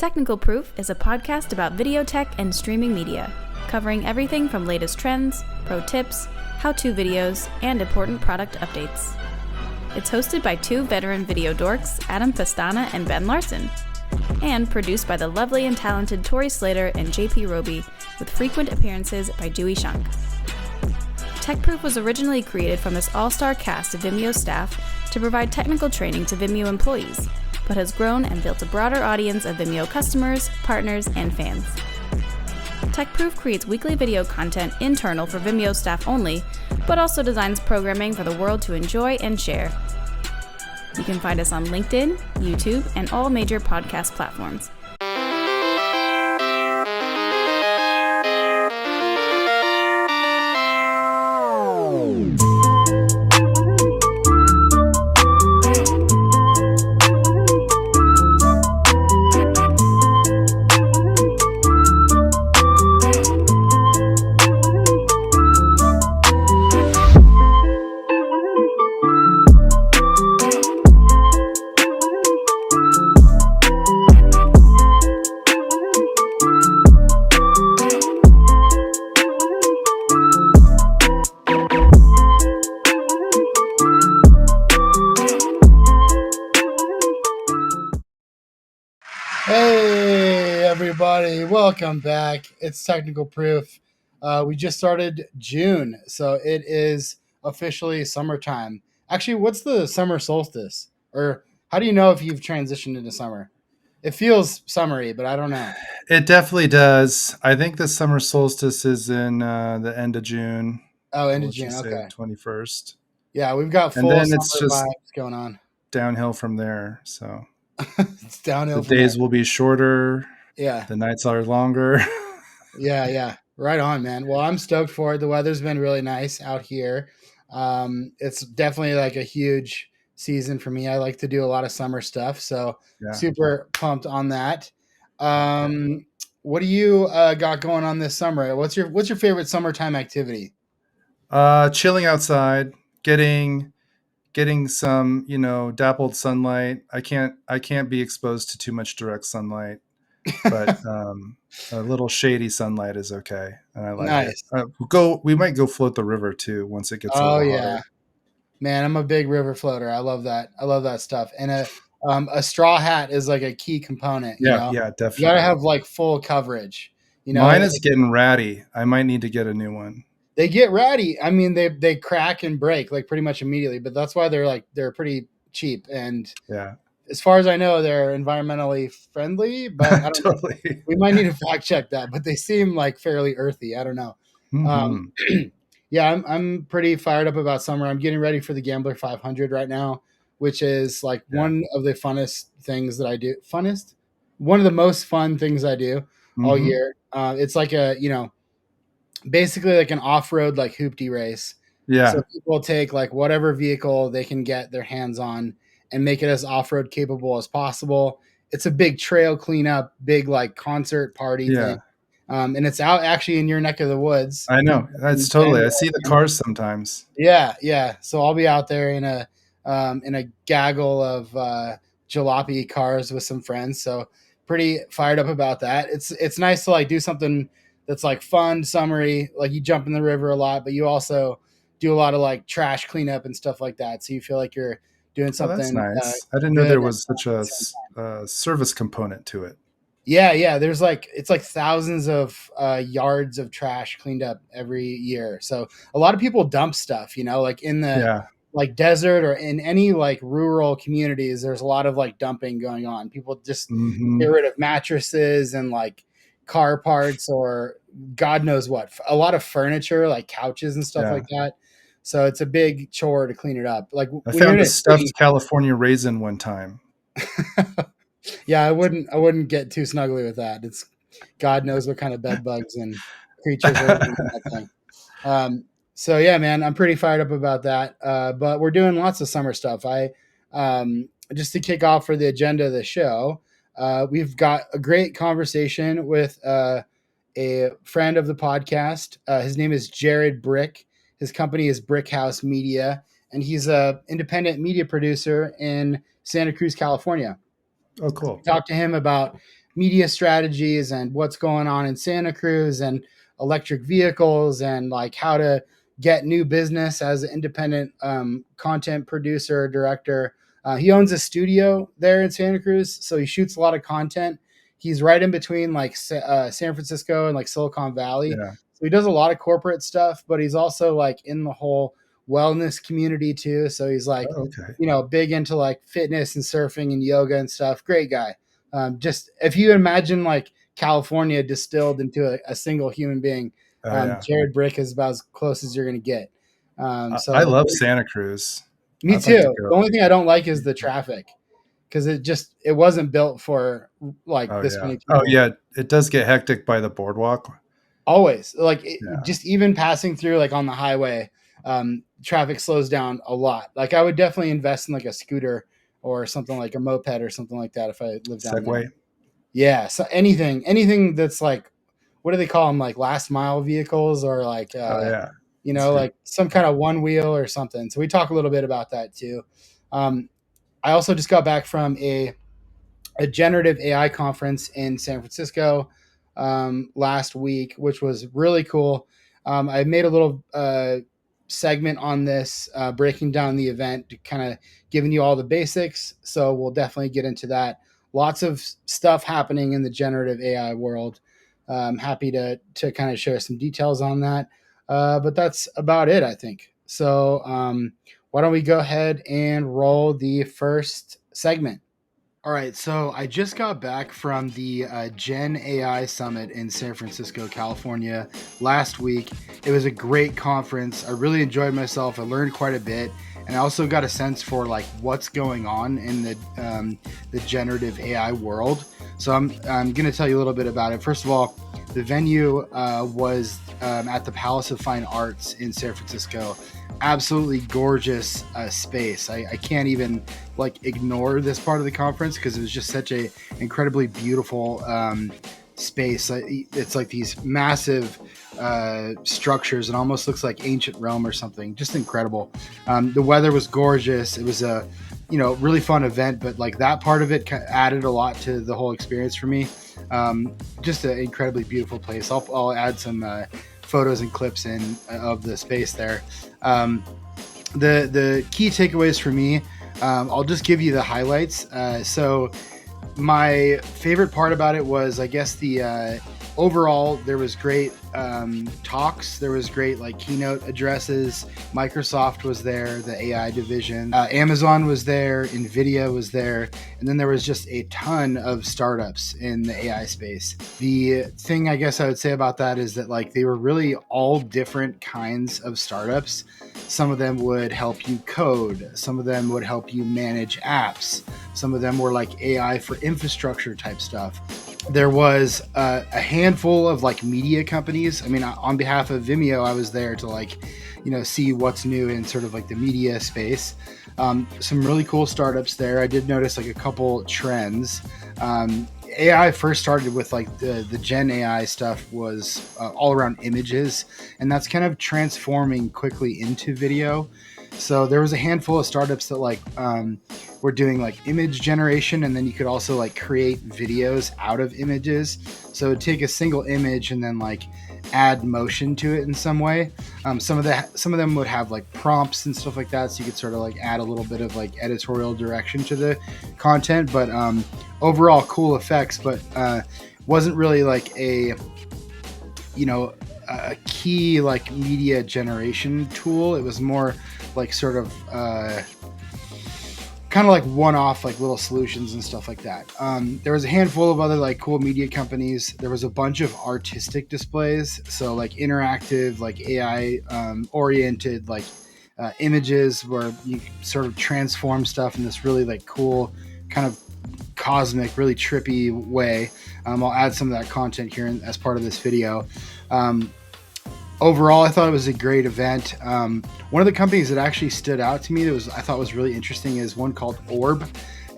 Technical Proof is a podcast about video tech and streaming media, covering everything from latest trends, pro tips, how-to videos, and important product updates. It's hosted by two veteran video dorks, Adam Pastana and Ben Larson, and produced by the lovely and talented Tori Slater and JP Roby, with frequent appearances by Dewey Shunk. TechProof was originally created from this all-star cast of Vimeo staff to provide technical training to Vimeo employees, but has grown and built a broader audience of Vimeo customers, partners, and fans. TechProof creates weekly video content internal for Vimeo staff only, but also designs programming for the world to enjoy and share. You can find us on LinkedIn, YouTube, and all major podcast platforms. Hey everybody, welcome back. It's Technical Proof. We just started June, so it is officially summertime. Actually, what's the summer solstice? Or how do you know if you've transitioned into summer? It feels summery, but I don't know. It definitely does. I think the summer solstice is in the end of June. Oh, end of Let's June, just say okay. the 21st. Yeah, we've got And full then summer it's just vibes going on. downhill from there. So It's downhill the from days there. will be shorter. Yeah, The nights are longer. yeah. Right on, man. Well, I'm stoked for it. The weather's been really nice out here. It's definitely like a huge season for me. I like to do a lot of summer stuff, so Yeah. super pumped on that. What do you got going on this summer? What's your favorite summertime activity? Chilling outside, getting some, dappled sunlight. I can't be exposed to too much direct sunlight, but a little shady sunlight is okay, and I like it. Nice. We might go float the river too once it gets a Oh little yeah, hotter. man, I'm a big river floater. I love that. I love that stuff. And a straw hat is like a key component. You Yeah, know, yeah, you gotta definitely. have like full coverage. You know, Mine is getting ratty. I might need to get a new one. they get ratty. I mean, they crack and break like pretty much immediately, but that's why they're pretty cheap. And Yeah, as far as I know, they're environmentally friendly, but I don't know. totally. We might need to fact check that, but they seem like fairly earthy. I don't know. Um, Hmm. yeah, I'm pretty fired up about summer. I'm getting ready for the Gambler 500 right now, which is like Yeah. one of the funnest things that I do. Funnest, one of the most fun things I do all Hmm. year. It's like basically like an off-road like hoopty race. So Yeah. people take like whatever vehicle they can get their hands on and make it as off-road capable as possible. It's a big trail cleanup, big like concert party thing. Yeah. And it's out actually in your neck of the woods. I know. That's In totally. I January. see the cars sometimes. Yeah. So I'll be out there in a gaggle of jalopy cars with some friends. So pretty fired up about that. It's nice to like do something that's like fun, summery. Like you jump in the river a lot, but you also do a lot of like trash cleanup and stuff like that. So you feel like you're doing Oh, that's something nice. I didn't know good. there was such a service component to it. Yeah. There's like it's like thousands of yards of trash cleaned up every year. So a lot of people dump stuff, like in the Yeah. like desert or in any like rural communities. There's a lot of like dumping going on. People just get Hmm. rid of mattresses and like car parts or God knows what. A lot of furniture, like couches and stuff Yeah. like that. So it's a big chore to clean it up. Like I when you're found in a a city, stuffed California raisin one time. yeah, I wouldn't get too snuggly with that. It's God knows what kind of bed bugs and creatures are living in that thing. So yeah, man, I'm pretty fired up about that. But we're doing lots of summer stuff. Just to kick off for the agenda of the show, we've got a great conversation with a friend of the podcast. His name is Jared Brick. His company is Brick House Media, and he's a independent media producer in Santa Cruz, California. Oh, cool. Talk to him about media strategies and what's going on in Santa Cruz and electric vehicles and like how to get new business as an independent content producer, director. He owns a studio there in Santa Cruz, so he shoots a lot of content. He's right in between like San Francisco and like Silicon Valley. Yeah. So he does a lot of corporate stuff, but he's also like in the whole wellness community too. So he's like, Oh, okay. big into like fitness and surfing and yoga and stuff. Great guy. Just if you imagine like California distilled into a single human being, Oh, yeah. Jared Brick is about as close as you're going to get. I love Santa Cruz. Me I'd like to too. go. The only thing I don't like is the traffic because it wasn't built for like Oh, this yeah. many people. Oh, yeah. It does get hectic by the boardwalk. Always like Yeah. just even passing through like on the highway, traffic slows down a lot. Like I would definitely invest in like a scooter or something like a moped or something like that if I lived down Segway. there. Yeah, so anything that's like, what do they call them? Like last mile vehicles or like Oh, yeah. like some kind of one wheel or something. So we talk a little bit about that too. I also just got back from a generative AI conference in San Francisco last week, which was really cool. I made a little segment on this, breaking down the event, kind of giving you all the basics. So we'll definitely get into that. Lots of stuff happening in the generative AI world. Happy to kind of share some details on that. But that's about it, I think. So why don't we go ahead and roll the first segment? All right, so I just got back from the Gen AI Summit in San Francisco, California last week. It was a great conference. I really enjoyed myself. I learned quite a bit, and I also got a sense for like what's going on in the generative AI world. So I'm going to tell you a little bit about it. First of all, the venue was at the Palace of Fine Arts in San Francisco. Absolutely gorgeous space. I can't even like ignore this part of the conference because it was just such a incredibly beautiful space. It's like these massive structures. It almost looks like ancient Rome or something. Just incredible. The weather was gorgeous. It was a really fun event, but like that part of it added a lot to the whole experience for me. Just an incredibly beautiful place. I'll add some photos and clips in of the space there. The key takeaways for me, I'll just give you the highlights. So my favorite part about it was, I guess, the overall, there was great talks. There was great like keynote addresses. Microsoft was there, the AI division. Amazon was there. NVIDIA was there. And then there was just a ton of startups in the AI space. The thing I guess I would say about that is that like they were really all different kinds of startups. Some of them would help you code. Some of them would help you manage apps. Some of them were like AI for infrastructure type stuff. There was a handful of like media companies. I mean, on behalf of Vimeo, I was there to like, see what's new in sort of like the media space. Some really cool startups there. I did notice like a couple trends. AI first started with like the Gen AI stuff was all around images, and that's kind of transforming quickly into video. So there was a handful of startups that like were doing like image generation, and then you could also like create videos out of images. So take a single image and then like add motion to it in some way. Some of them would have like prompts and stuff like that, so you could sort of like add a little bit of like editorial direction to the content. But overall, cool effects, but wasn't really like a key like media generation tool. It was more like sort of kind of like one-off like little solutions and stuff like that. There was a handful of other like cool media companies. There was a bunch of artistic displays, so like interactive, like AI oriented like images where you sort of transform stuff in this really like cool kind of cosmic, really trippy way. I'll add some of that content here as part of this video. Overall, I thought it was a great event. One of the companies that actually stood out to me that I thought was really interesting is one called Orb,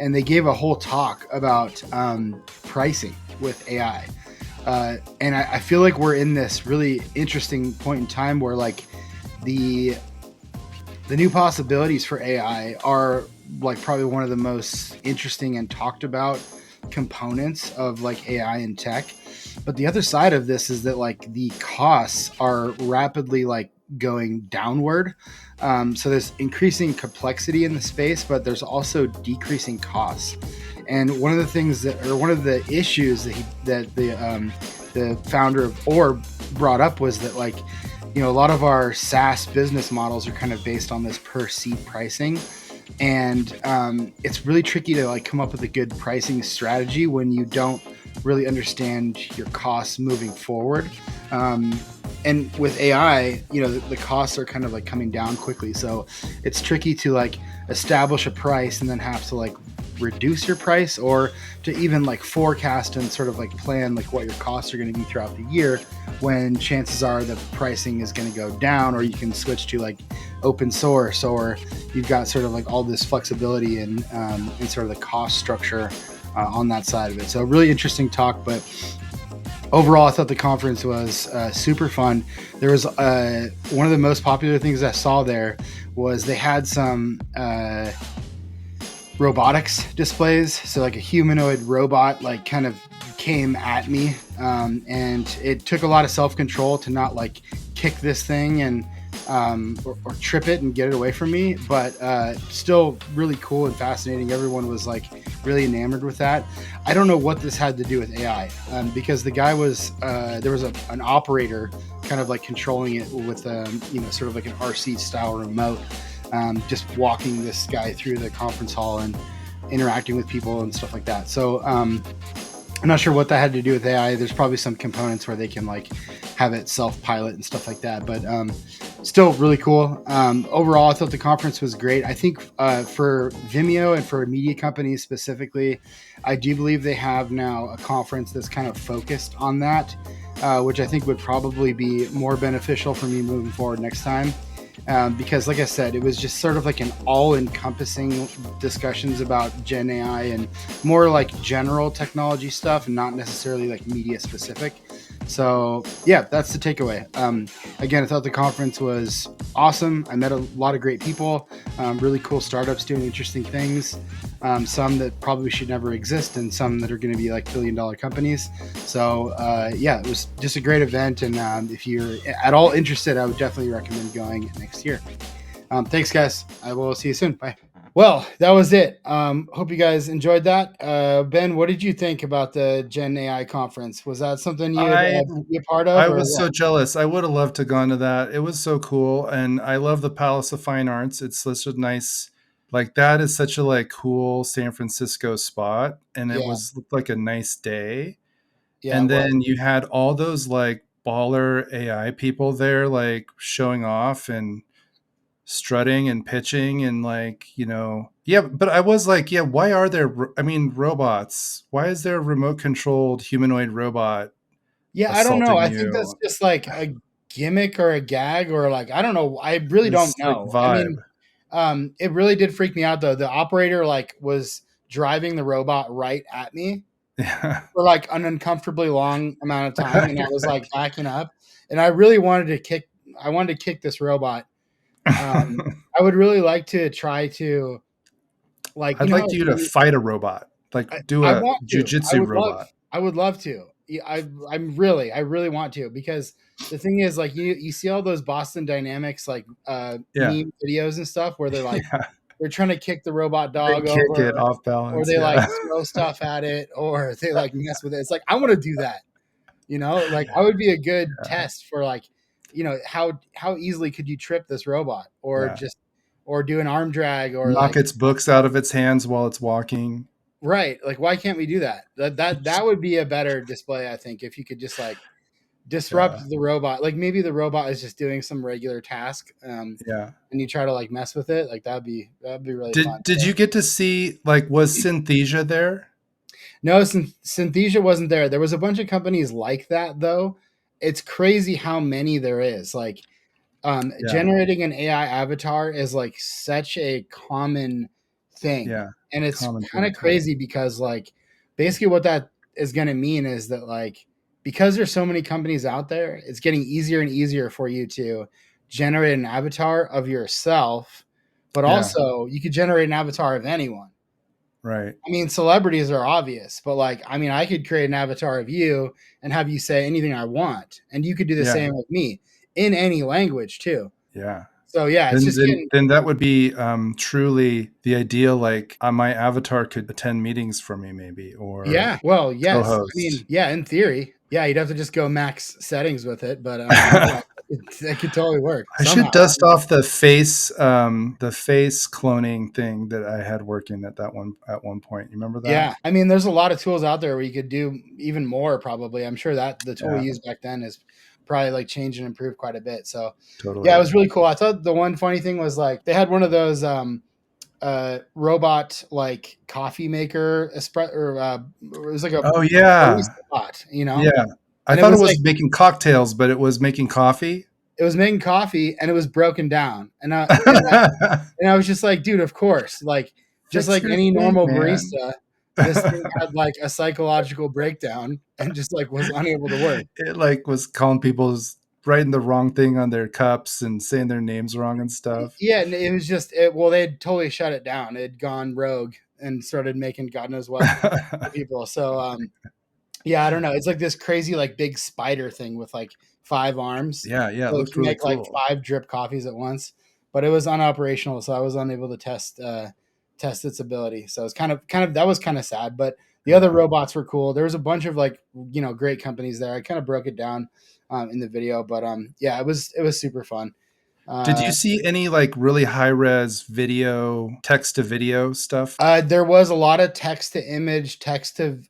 and they gave a whole talk about pricing with AI. And I feel like we're in this really interesting point in time where like the new possibilities for AI are like probably one of the most interesting and talked about components of like AI and tech, but the other side of this is that like the costs are rapidly like going downward. So there's increasing complexity in the space, but there's also decreasing costs. And one of the things that, or one of the issues that the founder of Orb brought up was that like, a lot of our SaaS business models are kind of based on this per seat pricing. And it's really tricky to like come up with a good pricing strategy when you don't really understand your costs moving forward. And with AI, the costs are kind of like coming down quickly. So it's tricky to like establish a price and then have to like reduce your price, or to even like forecast and sort of like plan like what your costs are going to be throughout the year, when chances are the pricing is going to go down, or you can switch to like open source, or you've got sort of like all this flexibility in sort of the cost structure on that side of it. So really interesting talk, but overall, I thought the conference was super fun. There was one of the most popular things I saw there was they had some robotics displays. So like a humanoid robot like kind of came at me, and it took a lot of self-control to not like kick this thing and or trip it and get it away from me, but still really cool and fascinating. Everyone was like really enamored with that. I don't know what this had to do with AI, because the guy was there was an operator kind of like controlling it with sort of like an RC style remote, just walking this guy through the conference hall and interacting with people and stuff like that. So I'm not sure what that had to do with AI. There's probably some components where they can like have it self-pilot and stuff like that, but still really cool. Overall, I thought the conference was great. I think for Vimeo and for media companies specifically, I do believe they have now a conference that's kind of focused on that, which I think would probably be more beneficial for me moving forward next time. Because like I said, it was just sort of like an all-encompassing discussions about Gen AI and more like general technology stuff, and not necessarily like media specific. So yeah, that's the takeaway. Again, I thought the conference was awesome. I met a lot of great people, really cool startups doing interesting things, some that probably should never exist, and some that are going to be like billion-dollar companies. So yeah, it was just a great event. And if you're at all interested, I would definitely recommend going next year. Thanks, guys. I will see you soon. Bye. Well, that was it. Hope you guys enjoyed that. Ben, what did you think about the Gen AI conference? Was that something you'd be a part of? I was so jealous. I would have loved to gone to that. It was so cool. And I love the Palace of Fine Arts. It's such a nice, like that is such a like cool San Francisco spot. And it looked like a nice day. Yeah, and then you had all those like baller AI people there, like showing off and strutting and pitching and like, but I was like, why are there, robots, why is there a remote controlled humanoid robot? I don't know. I think that's just like a gimmick or a gag, or like, I don't know. I really don't know. Like vibe. It really did freak me out though. The operator like was driving the robot right at me for like an uncomfortably long amount of time. And I was like backing up, and I really wanted to kick this robot. I would really like to try to like, I'd like you to fight a robot, like do a jujitsu robot. I would love to. I really want to, because the thing is like you see all those Boston Dynamics like meme videos and stuff where they're like they're trying to kick the robot dog over, kick it off balance, or they like throw stuff at it, or they like mess with it. It's like, I want to do that. Like I would be a good test for like, how easily could you trip this robot, or or do an arm drag, or knock its books out of its hands while it's walking. Right. Like, why can't we do that? That would be a better display, I think, if you could just like disrupt the robot. Like maybe the robot is just doing some regular task. And you try to like mess with it. Like that'd be really fun. Did you get to see, like, was Synthesia there? No, Synthesia wasn't there. There was a bunch of companies like that though. It's crazy how many there is. Like generating an AI avatar is like such a common thing. Yeah. And it's kind of crazy because like basically what that is going to mean is that like, because there's so many companies out there, it's getting easier and easier for you to generate an avatar of yourself, but also you could generate an avatar of anyone. Right. I mean, celebrities are obvious, but like, I mean, I could create an avatar of you and have you say anything I want, and you could do the Yeah. same with me in any language too. Yeah. So yeah, it's Then, just then, getting then that would be truly the ideal. Like my avatar could attend meetings for me, maybe, or yeah. Well, yes. I co-host. mean, yeah, in theory, yeah, you'd have to just go max settings with it, but yeah, it could totally work I somehow. should dust off the face cloning thing that I had working at one point. You remember that? Yeah, I mean, there's a lot of tools out there where you could do even more. Probably, I'm sure that the tool we Yeah, used back then is probably like changed and improved quite a bit. So, yeah, it totally. was really cool. I thought the one funny thing was like they had one of those robot like coffee maker or it was like a Oh yeah, barista bot, you know, yeah. I and it thought it was like was making cocktails, but it was making coffee. it was making coffee and it was broken down, and I was just like, dude, of course, like just Fix like your any thing, normal man. barista, this thing had like a psychological breakdown and just like was unable to work. It like was calling people's writing the wrong thing on their cups and saying their names wrong and stuff. Yeah, and it was just well, they had totally shut it down. It had gone rogue and started making God knows what to people. So yeah, I don't know. It's like this crazy like big spider thing with like 5 arms. Yeah, yeah, it So it looked can really make like cool. 5 drip coffees at once. But it was unoperational, so I was unable to test its ability. So it's kind of that was kind of sad. But the other Yeah. robots were cool. There was a bunch of like great companies there. I kind of broke it down in the video, but yeah, it was super fun. Did you Uh, see any like really high res video, text to video stuff? There was a lot of text to image, text to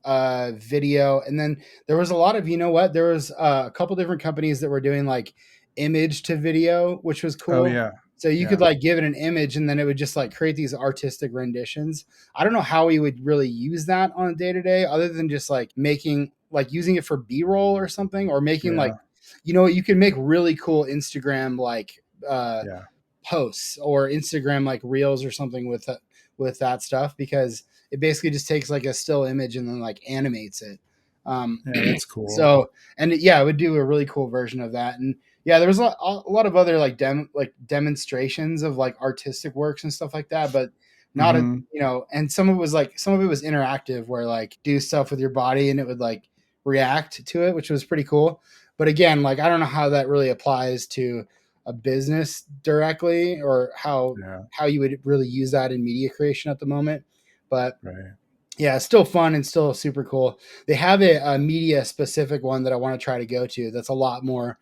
video, and then there was a lot of there was a couple different companies that were doing like image to video, which was Oh cool. yeah, So you could yeah, like give it an image, and then it would just like create these artistic renditions. I don't know how we would really use that on a day to day, other than just like making like using it for B roll or something, or making like yeah, you can make really cool Instagram like yeah, posts or Instagram like reels or something with that stuff because it basically just takes like a still image and then like animates it. Um, yeah. That's cool. so and yeah, it would do a really cool version of that. And yeah, there was a lot of other like demonstrations of like artistic works and stuff like that, but not a Hmm. and some of it was interactive where like do stuff with your body and it would like react to it, which was pretty cool. But again, like I don't know how that really applies to a business directly or Yeah, how you would really use that in media creation at the moment. But right. yeah, it's still fun and still super cool. They have a media specific one that I want to try to go to that's a lot more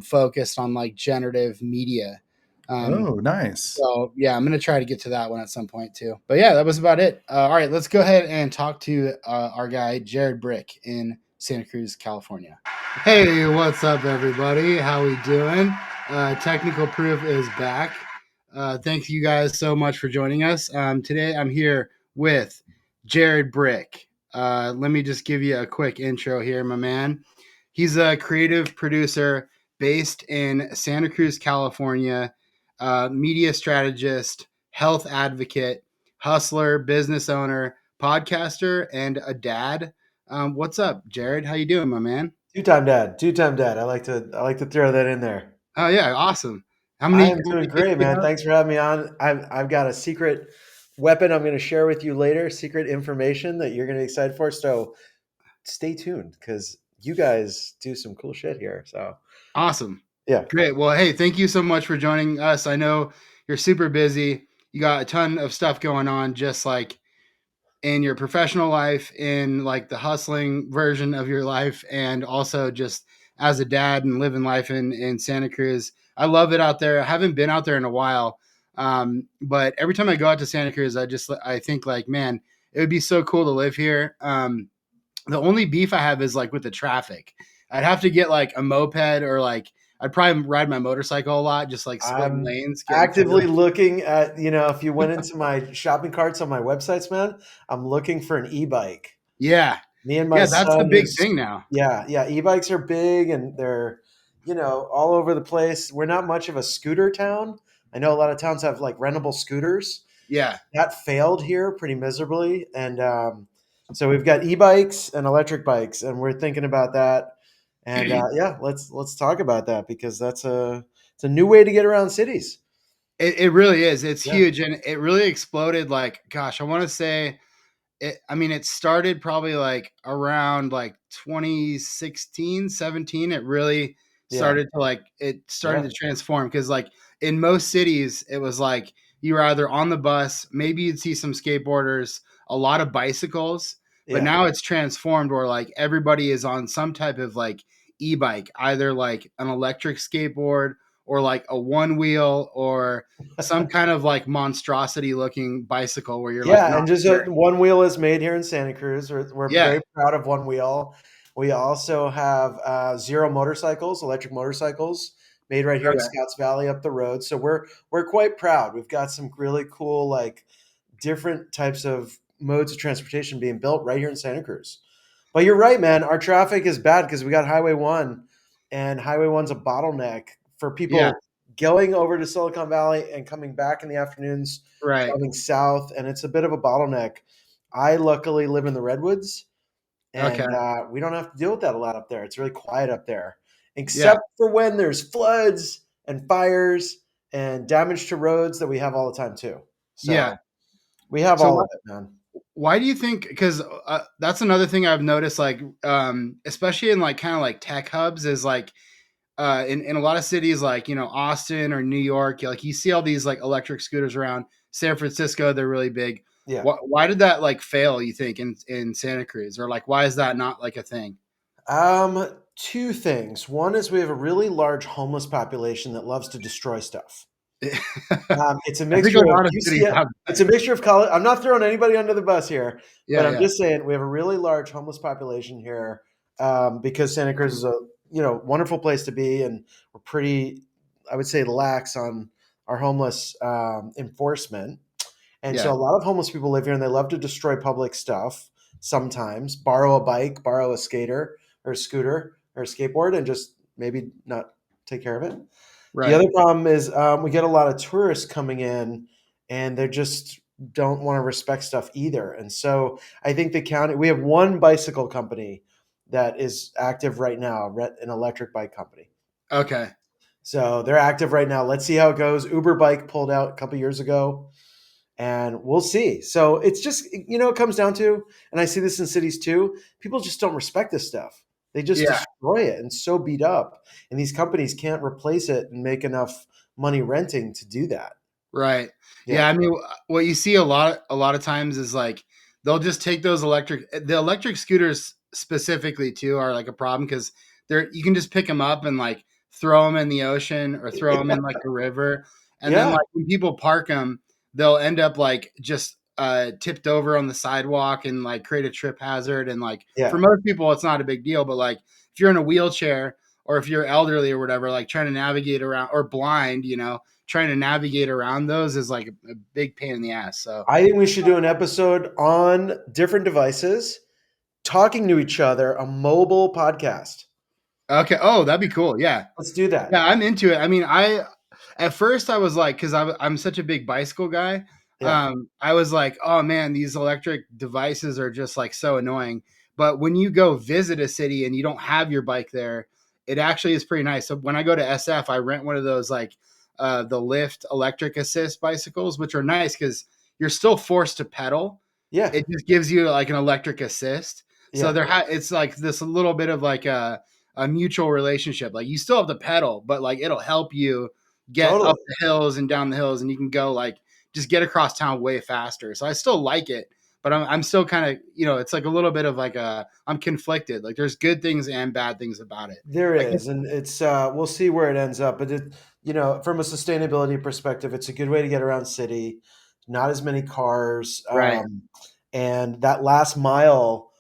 focused on like generative media. Um, Oh, nice. so yeah, I'm gonna try to get to that one at some point too. But yeah, that was about it. All right, let's go ahead and talk to our guy Jared Brick in Santa Cruz, California. Hey, what's up, everybody? How we doing? Technical Proof is back. Thank you guys so much for joining us. Today, I'm here with Jared Brick. Let me just give you a quick intro here, my man. He's a creative producer based in Santa Cruz, California, media strategist, health advocate, hustler, business owner, podcaster, and a dad. What's up, Jared? How you doing, my man? Two-time dad, two-time dad. I like to throw that in there. Oh yeah, awesome. How I many? am How doing many kids great, do you man. have? Thanks for having me on. I've got a secret weapon I'm going to share with you later, secret information that you're going to be excited for. So stay tuned because you guys do some cool shit here. So Awesome. yeah, Great. Well, hey, thank you so much for joining us. I know you're super busy. You got a ton of stuff going on, just like in your professional life, in like the hustling version of your life, and also just as a dad and living life in Santa Cruz. I love it out there. I haven't been out there in a while. But every time I go out to Santa Cruz, I think like, man, it would be so cool to live here. The only beef I have is like with the traffic. I'd have to get like a moped or like I'd probably ride my motorcycle a lot, just like splitting I'm lanes, getting through. actively looking at, if you went into my shopping carts on my websites, man, I'm looking for an e-bike. Yeah. Me and my Yeah, that's the son big is, thing now. yeah, yeah. E-bikes are big and they're, all over the place. We're not much of a scooter town. I know a lot of towns have like rentable scooters. Yeah. That failed here pretty miserably, and so we've got e-bikes and electric bikes, and we're thinking about that. And yeah, let's talk about that because it's a new way to get around cities. It really is. It's Yeah, huge. And it really exploded like, gosh, I want to say it started probably like around like 2016, 17. It really Yeah. started to transform because like in most cities, it was like you were either on the bus, maybe you'd see some skateboarders, a lot of bicycles, but Yeah. now it's transformed where like everybody is on some type of like e-bike, either like an electric skateboard or like a one wheel or some kind of like monstrosity looking bicycle where you're like Yeah, not and just sure. One Wheel is made here in Santa Cruz. We're Yeah. very proud of One Wheel. We also have Zero motorcycles, electric motorcycles, made right here in Okay. Scotts Valley up the road. So we're quite proud. We've got some really cool like different types of modes of transportation being built right here in Santa Cruz. But you're right, man. Our traffic is bad because we got Highway 1, and Highway 1's a bottleneck for Yeah. people going over to Silicon Valley and coming back in the afternoons, Right. traveling south, and it's a bit of a bottleneck. I luckily live in the Redwoods, Okay. and we don't have to deal with that a lot up there. It's really quiet up there, Yeah. except for when there's floods and fires and damage to roads that we have all the time too. So Yeah. we have So all why, of it, man. why do you think? Because that's another thing I've noticed, like especially in like kind of like tech hubs, is like in a lot of cities like Austin or New York, like you see all these like electric scooters around. San Francisco, they're really big. Yeah. Why did that like fail, you think, in Santa Cruz, or like why is that not like a thing? Two things. One is we have a really large homeless population that loves to destroy stuff. It's a I think mixture a of lot of cities have It's a mixture of college. I'm not throwing anybody under the bus here, but yeah, I'm yeah, just saying we have a really large homeless population here because Santa Cruz is a wonderful place to be, and we're pretty, I would say, lax on our homeless enforcement. And so yeah, a lot of homeless people live here, and they love to destroy public stuff. Sometimes borrow a bike, borrow a skater or a scooter or a skateboard, and just maybe not take care of it. The right. other problem is we get a lot of tourists coming in, and they just don't want to respect stuff either. And so I think the county, we have one bicycle company that is active right now, an electric bike company. Okay. So they're active right now. Let's see how it goes. Uber Bike pulled out a couple years ago, and we'll see. So it's just, it comes down to, and I see this in cities too, people just don't respect this stuff. They just Yeah. destroy it and so beat up. And these companies can't replace it and make enough money renting to do that. Right. Yeah. Yeah. I mean, what you see a lot of times is like they'll just take the electric scooters specifically too are like a problem because you can just pick them up and like throw them in the ocean or throw them in like a river, and then Yeah. like when people park them, they'll end up like just tipped over on the sidewalk and like create a trip hazard. And like for Yeah. most people, it's not a big deal, but like if you're in a wheelchair or if you're elderly or whatever, like trying to navigate around or blind, trying to navigate around those is like a big pain in the ass. So I think we should do an episode on different devices talking to each other, a mobile podcast. okay, oh, that'd be cool. Yeah, Let's do that. yeah, I'm into it. I mean, at first I was like, because I'm such a big bicycle guy. Yeah. I was like, oh man, these electric devices are just like so annoying. But when you go visit a city and you don't have your bike there, it actually is pretty nice. So when I go to SF, I rent one of those like the Lyft electric assist bicycles, which are nice because you're still forced to pedal. Yeah. It just gives you like an electric assist. So Yeah. it's like this little bit of like a mutual relationship. Like you still have to pedal, but like it'll help you get Totally. up the hills and down the hills, and you can go like just get across town way faster. So I still like it, but I'm still kind of it's like a little bit of like I'm conflicted. Like there's good things and bad things about it. There Like is, and it's we'll see where it ends up. But from a sustainability perspective, it's a good way to get around city. Not as many cars, right, and that last mile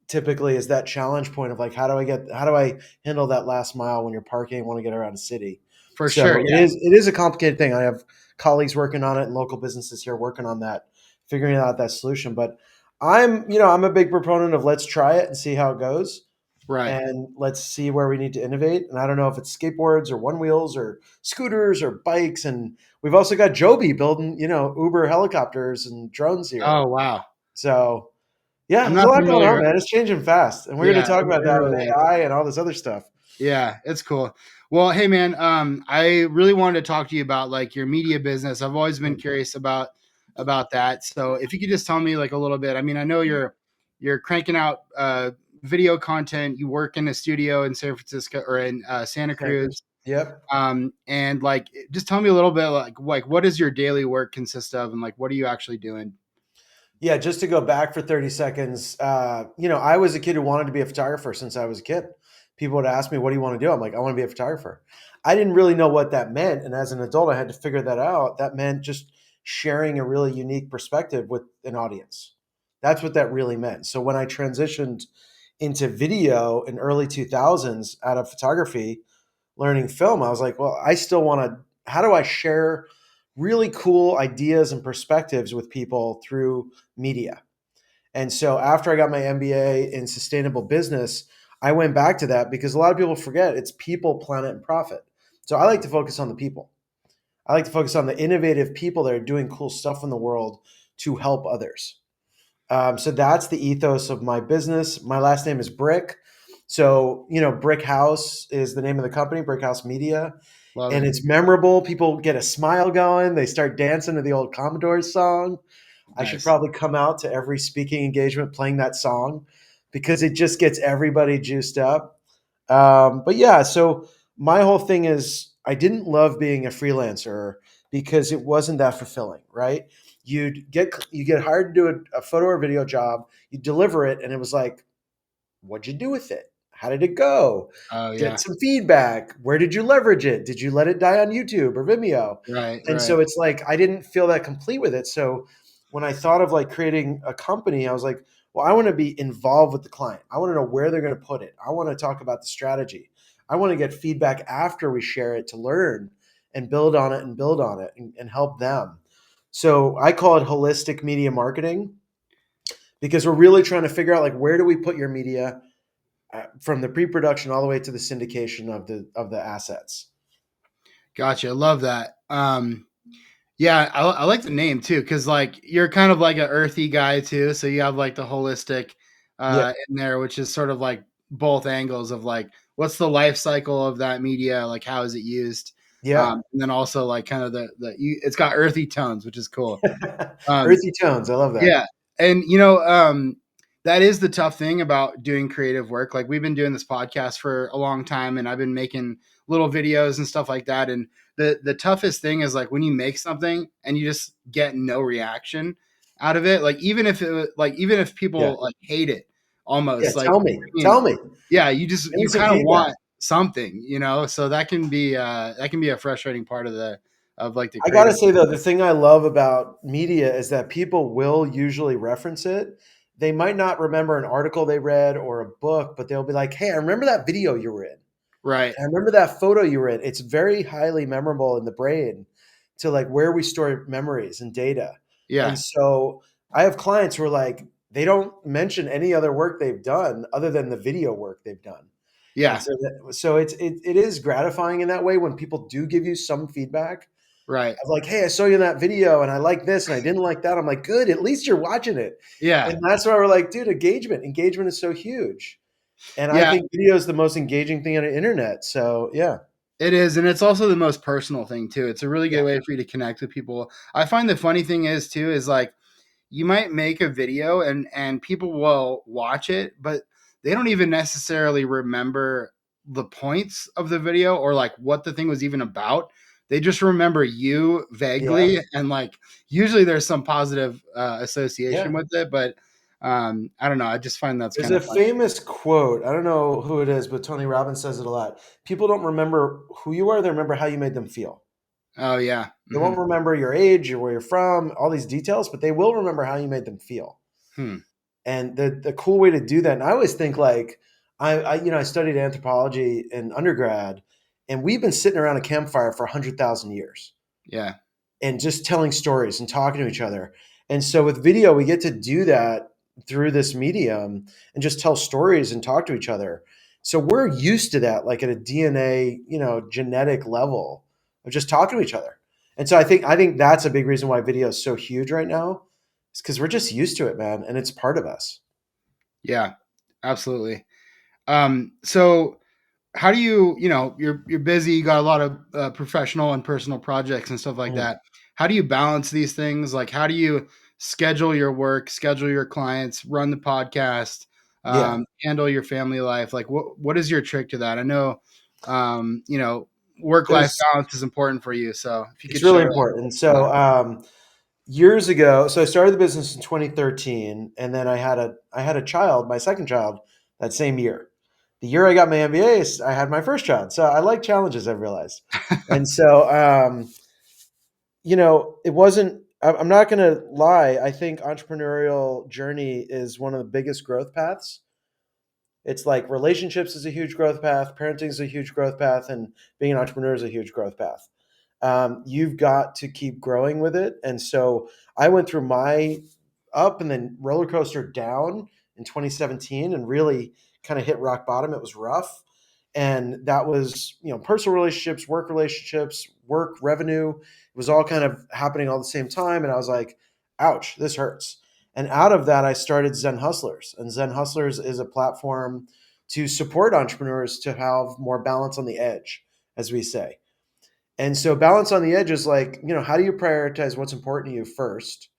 typically is that challenge point of like, how do I handle that last mile when you're parking and want to get around a city? for So sure. Yeah, it is a complicated thing. I have colleagues working on it and local businesses here working on that, figuring out that solution. But I'm a big proponent of let's try it and see how it goes. right. And let's see where we need to innovate. And I don't know if it's skateboards or one wheels or scooters or bikes. And we've also got Joby building, Uber helicopters and drones here. Oh wow, So yeah, I'm there's a not lot going on, familiar. man. It's changing fast. And we're going Yeah, to talk about it that with really is. AI and all this other stuff. Yeah, it's cool. Well, hey man, I really wanted to talk to you about like your media business. I've always been curious about about that. So if you could just tell me like a little bit. I mean, I know you're cranking out video content. You work in a studio in San Francisco or in Santa Cruz. Yep. And like, just tell me a little bit like what does your daily work consist of, and like what are you actually doing? Yeah, just to go back for 30 seconds, I was a kid who wanted to be a photographer since I was a kid. People would ask me, what do you want to do? I'm like, I want to be a photographer. I didn't really know what that meant. And as an adult, I had to figure that out. That meant just sharing a really unique perspective with an audience. That's what that really meant. So when I transitioned into video in early 2000s out of photography, learning film, I was like, well, I still want to, how do I share really cool ideas and perspectives with people through media? And so after I got my MBA in sustainable business, I went back to that because a lot of people forget it's people, planet, and profit. So I like to focus on the people. I like to focus on the innovative people that are doing cool stuff in the world to help others. So that's the ethos of my business. My last name is Brick. So, Brick House is the name of the company, Brick House Media. Love And it. it's memorable. People get a smile going. They start dancing to the old Commodores song. I should Nice. probably come out to every speaking engagement playing that song because it just gets everybody juiced up. But yeah, so my whole thing is I didn't love being a freelancer because it wasn't that fulfilling, right? You get hired to do a photo or video job, you deliver it, and it was like, what'd you do with it? How did it go? Oh yeah. Get some feedback. Where did you leverage it? Did you let it die on YouTube or Vimeo? Right. And so it's like I didn't feel that complete with it. So when I thought of like creating a company, I was like, well, I want to be involved with the client. I want to know where they're going to put it. I want to talk about the strategy. I want to get feedback after we share it to learn and build on it and help them. So I call it holistic media marketing because we're really trying to figure out like where do we put your media from the pre-production all the way to the syndication of the assets. Gotcha. Love that. Yeah, I like the name too, because like you're kind of like an earthy guy too. So you have like the holistic Yeah. in there, which is sort of like both angles of like what's the life cycle of that media, like how is it used, Yeah. and then also like kind of it's got earthy tones, which is cool. Um, Earthy tones. I love that. yeah, and that is the tough thing about doing creative work. Like we've been doing this podcast for a long time, and I've been making little videos and stuff like that, and the toughest thing is like when you make something and you just get no reaction out of it. Like even if people Yeah. like hate it, Yeah. almost like Tell me. I mean, Tell me. yeah, you Give me some kind of feedback. want something, so that can be a frustrating part of the I gotta creative. say though, the thing I love about media is that people will usually reference it. They might not remember an article they read or a book, but they'll be like, "Hey, I remember that video you were in. Right. I remember that photo you were in." It's very highly memorable in the brain to like where we store memories and data. And Yeah. so I have clients who are like, they don't mention any other work they've done other than the video work they've done. And Yeah. so it is gratifying in that way when people do give you some feedback Right. of like, hey, I saw you in that video and I like this and I didn't like that. I'm like, good, at least you're watching it. Yeah. And that's why we're like, dude, engagement is so huge. And I Yeah. think video is the most engaging thing on the internet. So yeah. It is, and it's also the most personal thing too. It's a really Yeah. good way for you to connect with people. I find the funny thing is too is like you might make a video and people will watch it, but they don't even necessarily remember the points of the video or like what the thing was even about. They just remember you Yeah. vaguely, and like usually there's some positive association Yeah. with it, but I don't know. I just find that's There's kind a of funny. famous quote. I don't know who it is, but Tony Robbins says it a lot. People don't remember who you are, they remember how you made them feel. Oh yeah. They Mm-hmm. won't remember your age or where you're from, all these details, but they will remember how you made them feel. Hmm. And the cool way to do that, and I always think like I studied anthropology in undergrad, and we've been sitting around a campfire for 100,000 years Yeah. and just telling stories and talking to each other. And so with video, we get to do that through this medium and just tell stories and talk to each other. So we're used to that, like at a DNA, genetic level of just talking to each other. And so I think that's a big reason why video is so huge right now. It's because we're just used to it, man, and it's part of us. Yeah. Absolutely. So how do you're busy, you got a lot of professional and personal projects and stuff like Mm. that. how do you balance these things? Like, how do you schedule your work, schedule your clients, run the podcast, Yeah, handle your family life? Like, what is your trick to that? I know, you know, work-life there's balance is important for you. So if you it's could really share that. important. And so years ago, so I started the business in 2013, and then I had a child, my second child, that same year. The year I got my MBA, I had my first child. So I like challenges, I've realized. And so it wasn't. I'm not going to lie. I think entrepreneurial journey is one of the biggest growth paths. It's like relationships is a huge growth path, parenting is a huge growth path, and being an entrepreneur is a huge growth path. You've got to keep growing with it. And so I went through my up and then roller coaster down in 2017 and really kind of hit rock bottom. It was rough. And that was, personal relationships, work, revenue. It was all kind of happening all at the same time. And I was like, ouch, this hurts. And out of that, I started Zen Hustlers. And Zen Hustlers is a platform to support entrepreneurs to have more balance on the edge, as we say. And so balance on the edge is like, how do you prioritize what's important to you first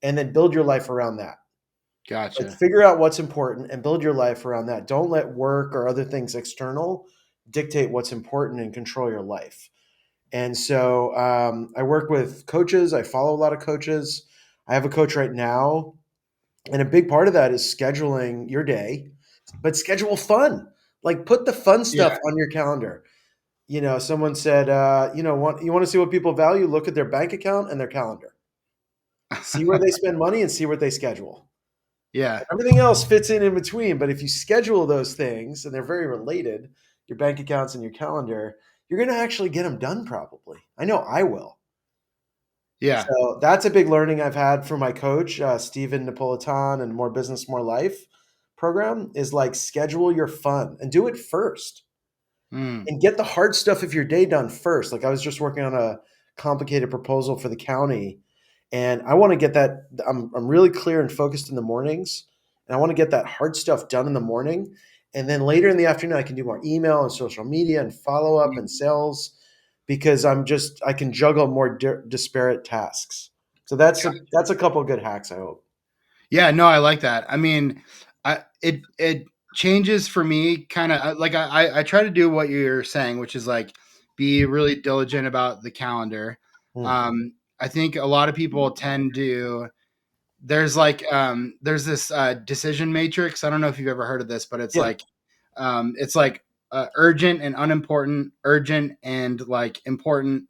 and then build your life around that? Like Gotcha. figure out what's important and build your life around that. Don't let work or other things external dictate what's important and control your life. And so I work with coaches. I follow a lot of coaches. I have a coach right now. And a big part of that is scheduling your day, but schedule fun. Like put the fun Yeah. stuff on your calendar. Someone said, you want to see what people value? Look at their bank account and their calendar. See where they spend money and see what they schedule. Yeah. Everything else fits in between. But if you schedule those things and they're very related, your bank accounts and your calendar, you're going to actually get them done probably. I know I will. Yeah. So that's a big learning I've had from my coach, Stephen Napolitan, and More Business, More Life program is like schedule your fun and do it first. Mm. And get the hard stuff of your day done first. Like I was just working on a complicated proposal for the county, and I want to get that. I'm really clear and focused in the mornings, and I want to get that hard stuff done in the morning, and then later in the afternoon I can do more email and social media and follow up and sales because I can juggle more disparate tasks. So that's a couple of good hacks. I hope. Yeah, no, I like that. I mean, it changes for me kind of like I try to do what you're saying, which is like be really diligent about the calendar. Hmm. I think a lot of people tend to there's this decision matrix. I don't know if you've ever heard of this, but Yeah, it's like urgent and unimportant, urgent and like important,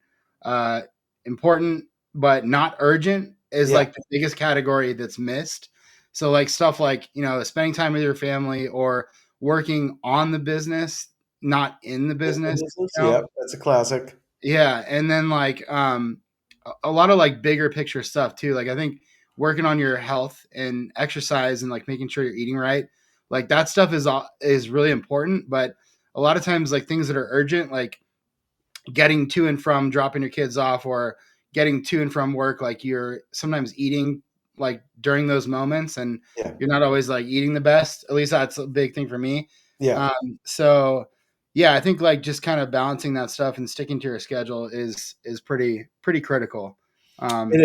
uh, important but not urgent is yeah, like the biggest category that's missed. So like stuff like spending time with your family or working on the business, not in the in the business. business. You know? Yep, that's a classic. Yeah, and then like a lot of like bigger picture stuff too. Like I think working on your health and exercise and like making sure you're eating right, like that stuff is really important. But a lot of times, like things that are urgent, like getting to and from dropping your kids off or getting to and from work, like you're sometimes eating like during those moments, and Yeah, you're not always like eating the best. At least that's a big thing for me. yeah. So yeah, I think like just kind of balancing that stuff and sticking to your schedule is pretty critical. It I is. found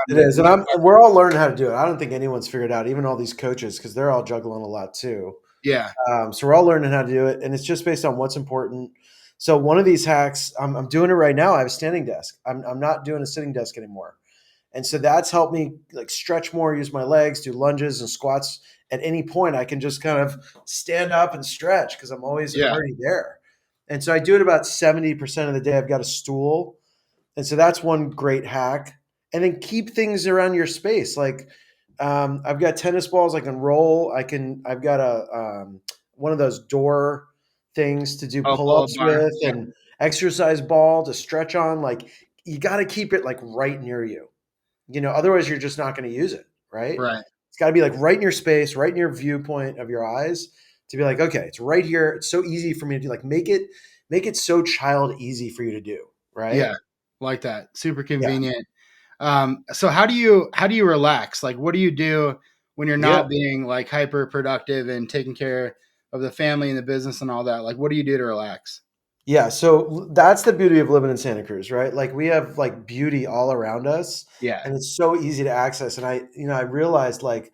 It that is. And we're all learning how to do it. I don't think anyone's figured out, even all these coaches, because they're all juggling a lot too. yeah, So we're all learning how to do it. And it's just based on what's important. So one of these hacks, I'm doing it right now. I have a standing desk. I'm not doing a sitting desk anymore. And so that's helped me like stretch more, use my legs, do lunges and squats. At any point, I can just kind of stand up and stretch because I'm yeah, already there. And so I do it about 70% of the day. I've got a stool. And so that's one great hack. And then keep things around your space. Like I've got tennis balls I can roll. I've got one of those door things to do oh, pull-up pull-ups bar, with yeah, and exercise ball to stretch on. Like you got to keep it like right near you. Otherwise you're just not going to use it, right? right, It's got to be like right in your space, right in your viewpoint of your eyes to be like, okay, it's right here. It's so easy for me to do. Like make it so child easy for you to do, right? yeah, like that, super Yeah. convenient. So how do you relax? Like, what do you do when you're Yeah. not being like hyper productive and taking care of the family and the business and all that? Like, what do you do to relax? Yeah, so that's the beauty of living in Santa Cruz, right? Like we have like beauty all around us, Yeah. and it's so easy to access. And I realized like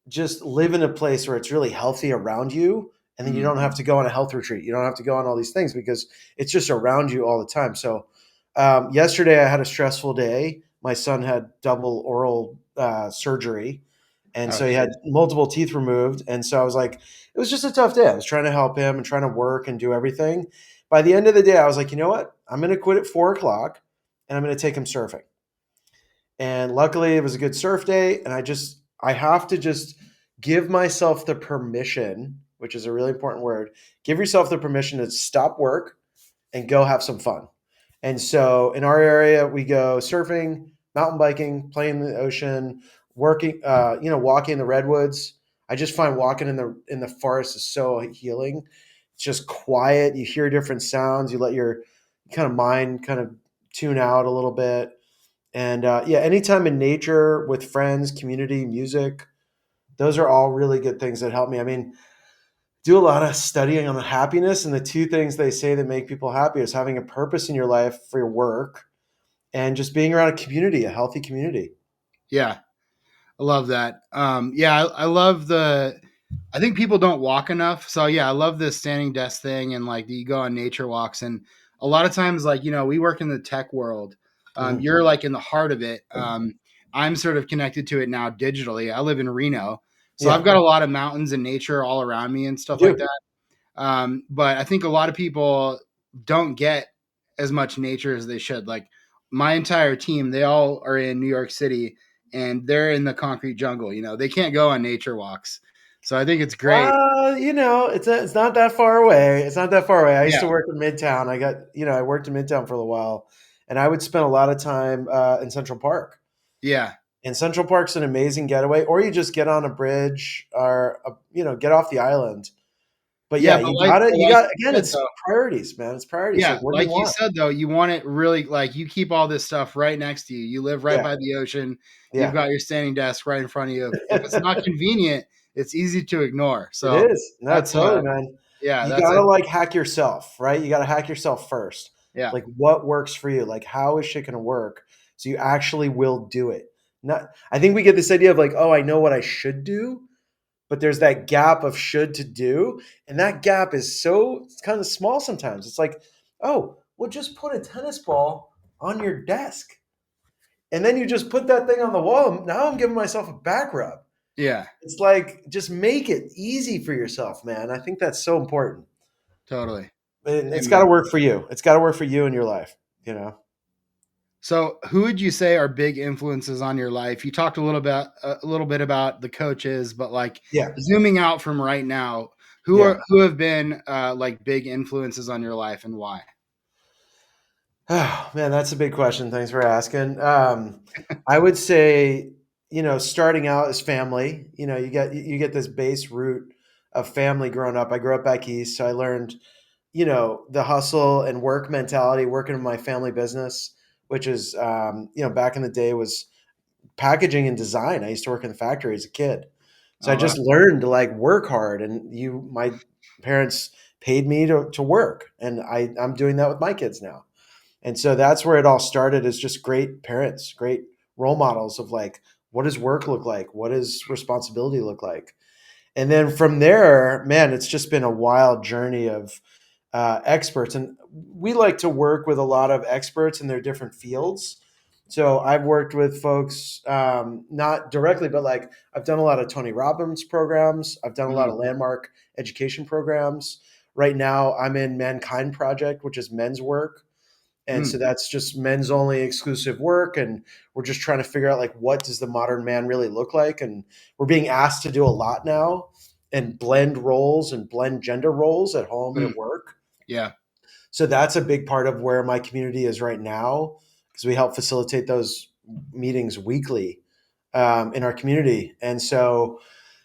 just live in a place where it's really healthy around you, and then you don't have to go on a health retreat. You don't have to go on all these things because it's just around you all the time. So yesterday I had a stressful day. My son had double oral surgery, and Oh, so he had geez. multiple teeth removed. And so I was like, it was just a tough day. I was trying to help him and trying to work and do everything. By the end of the day, I was like, you know what? I'm going to quit at 4 o'clock, and I'm going to take him surfing. And luckily, it was a good surf day. And I have to just give myself the permission, which is a really important word. Give yourself the permission to stop work and go have some fun. And so in our area, we go surfing, mountain biking, playing in the ocean, working, walking in the redwoods. I just find walking in the forest is so healing. It's just quiet. You hear different sounds. You let your kind of mind kind of tune out a little bit. And anytime in nature with friends, community, music, those are all really good things that help me. I mean, do a lot of studying on the happiness, and the two things they say that make people happy is having a purpose in your life for your work and just being around a community, a healthy community. Yeah. I love that. I love I think people don't walk enough. So yeah, I love this standing desk thing and like you go on nature walks. And a lot of times, like, we work in the tech world. Mhm. You're like in the heart of it. I'm sort of connected to it now digitally. I live in Reno. So I've Yeah, got a lot of mountains and nature all around me and you stuff like do. that. But I think a lot of people don't get as much nature as they should. Like my entire team, they all are in New York City and they're in the concrete jungle. They can't go on nature walks. So I think it's great. It's not that far away. It's not that far away. I used Yeah. to work in Midtown. I worked in Midtown for a little while, and I would spend a lot of time in Central Park. Yeah. And Central Park's an amazing getaway, or you just get on a bridge or get off the island. But Yeah. yeah, But you like got you again, said, it's though, priorities, man. It's priorities. yeah, Like, what do you like you want? said, though, you want it really like you keep all this stuff right next to you. You live right Yeah, by the ocean. You've yeah. got your standing desk right in front of you. If it's not convenient, it's easy to ignore. It So is. No, that's totally, man. yeah, You that's a gotta like hack yourself, right? You gotta hack yourself first. yeah, Like, what works for you? Like, how is shit gonna work? So you actually will do it. Not. I think we get this idea of like, oh, I know what I should do, but there's that gap of should to do, and that gap is it's kind of small sometimes. It's like, oh, well, just put a tennis ball on your desk, and then you just put that thing on the wall. Now I'm giving myself a back rub. yeah, It's like just make it easy for yourself, man. I think that's so important. totally. And it's got to Amen. work for you. It's got to work for you in your life, you know. So, who would you say are big influences on your life? You talked a little bit about the coaches, but like Yeah. zooming out from right now, Yeah. who have been like big influences on your life and why? Oh, man, that's a big question. Thanks for asking. I would say, starting out as family, you get this base root of family growing up. I grew up back east, so I learned, the hustle and work mentality working in my family business, which is, back in the day was packaging and design. I used to work in the factory as a kid. So I Oh, just learned to like work hard, and my parents paid me to work, and I'm doing that with my kids now. And so that's where it all started, is just great parents, great role models of like, what does work look like? What does responsibility look like? And then from there, man, it's just been a wild journey of experts. And we like to work with a lot of experts in their different fields. So I've worked with folks, not directly, but like I've done a lot of Tony Robbins programs. I've done a lot mhm, of landmark education programs. Right now, I'm in Mankind Project, which is men's work. And so mm, that's just men's only exclusive work. And we're just trying to figure out like, what does the modern man really look like? And we're being asked to do a lot now and blend roles and blend gender roles at home and mm, at work. yeah, So that's a big part of where my community is right now, because we help facilitate those meetings weekly in our community. And so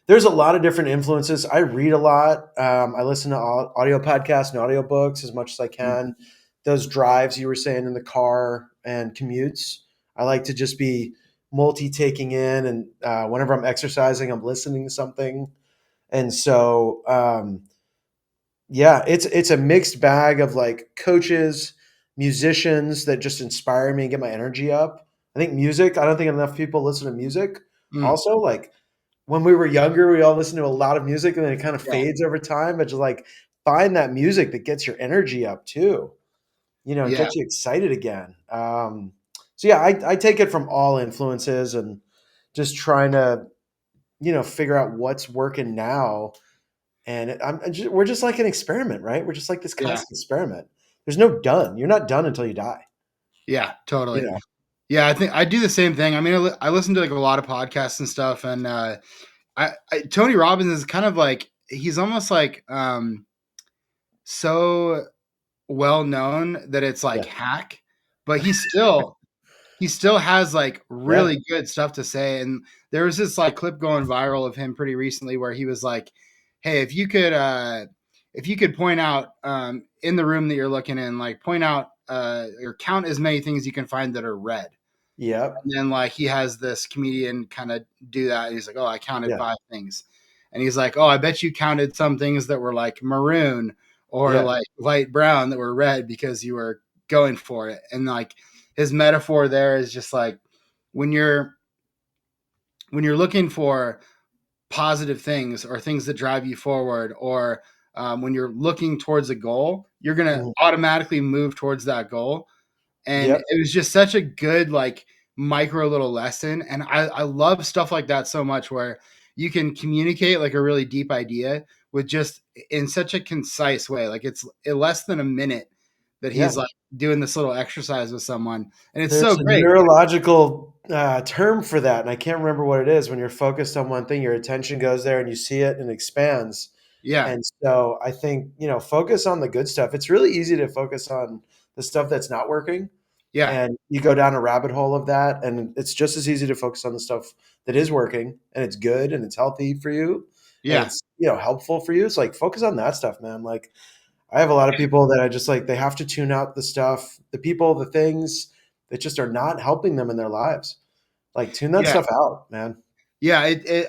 there's a lot of different influences. I read a lot. I listen to audio podcasts and audiobooks as much as I mm, can. Those drives you were saying in the car and commutes, I like to just be multi-taking in. And whenever I'm exercising, I'm listening to something. And so, Yeah, it's a mixed bag of like coaches, musicians that just inspire me and get my energy up. I think music, I don't think enough people listen to music. Mm, Also, like when we were younger, we all listened to a lot of music and then it kind of yeah, fades over time, but just like find that music that gets your energy up too, and yeah, gets you excited again. So yeah, I take it from all influences and just trying to, figure out what's working now. And we're just like an experiment, right? We're just like this yeah, constant experiment. There's no done. You're not done until you die. yeah, You totally. know. Yeah, I think I do the same thing. I mean, I listen to like a lot of podcasts and stuff, and Tony Robbins is kind of like he's almost like so well known that it's like Yeah. hack, but he still has like Yeah. really good stuff to say. And there was this like clip going viral of him pretty recently where he was like, "Hey, if you could point out in the room that you're looking in, like point out or count as many things you can find that are red." Yep. And then like he has this comedian kind of do that. And he's like, "Oh, I counted Yeah. 5 things." And he's like, "Oh, I bet you counted some things that were like maroon or Yeah. like light brown that were red because you were going for it." And like his metaphor there is just like when you're looking for positive things or things that drive you forward, or when you're looking towards a goal, you're gonna Mhm. automatically move towards that goal. And Yep. it was just such a good like micro little lesson. And I love stuff like that so much where you can communicate like a really deep idea with just in such a concise way. Like it's less than a minute that he's Yeah. like doing this little exercise with someone. And it's so There's a great. neurological term for that, and I can't remember what it is. When you're focused on one thing, your attention goes there, and you see it and expands. Yeah. And so I think focus on the good stuff. It's really easy to focus on the stuff that's not working, Yeah. and you go down a rabbit hole of that. And it's just as easy to focus on the stuff that is working, and it's good, and it's healthy for you, and Yeah. it's helpful for you. It's like focus on that stuff, man. Like I have a lot of people that I just like, they have to tune out the stuff, the people, the things that just are not helping them in their lives. Like tune that Yeah. stuff out, man. Yeah,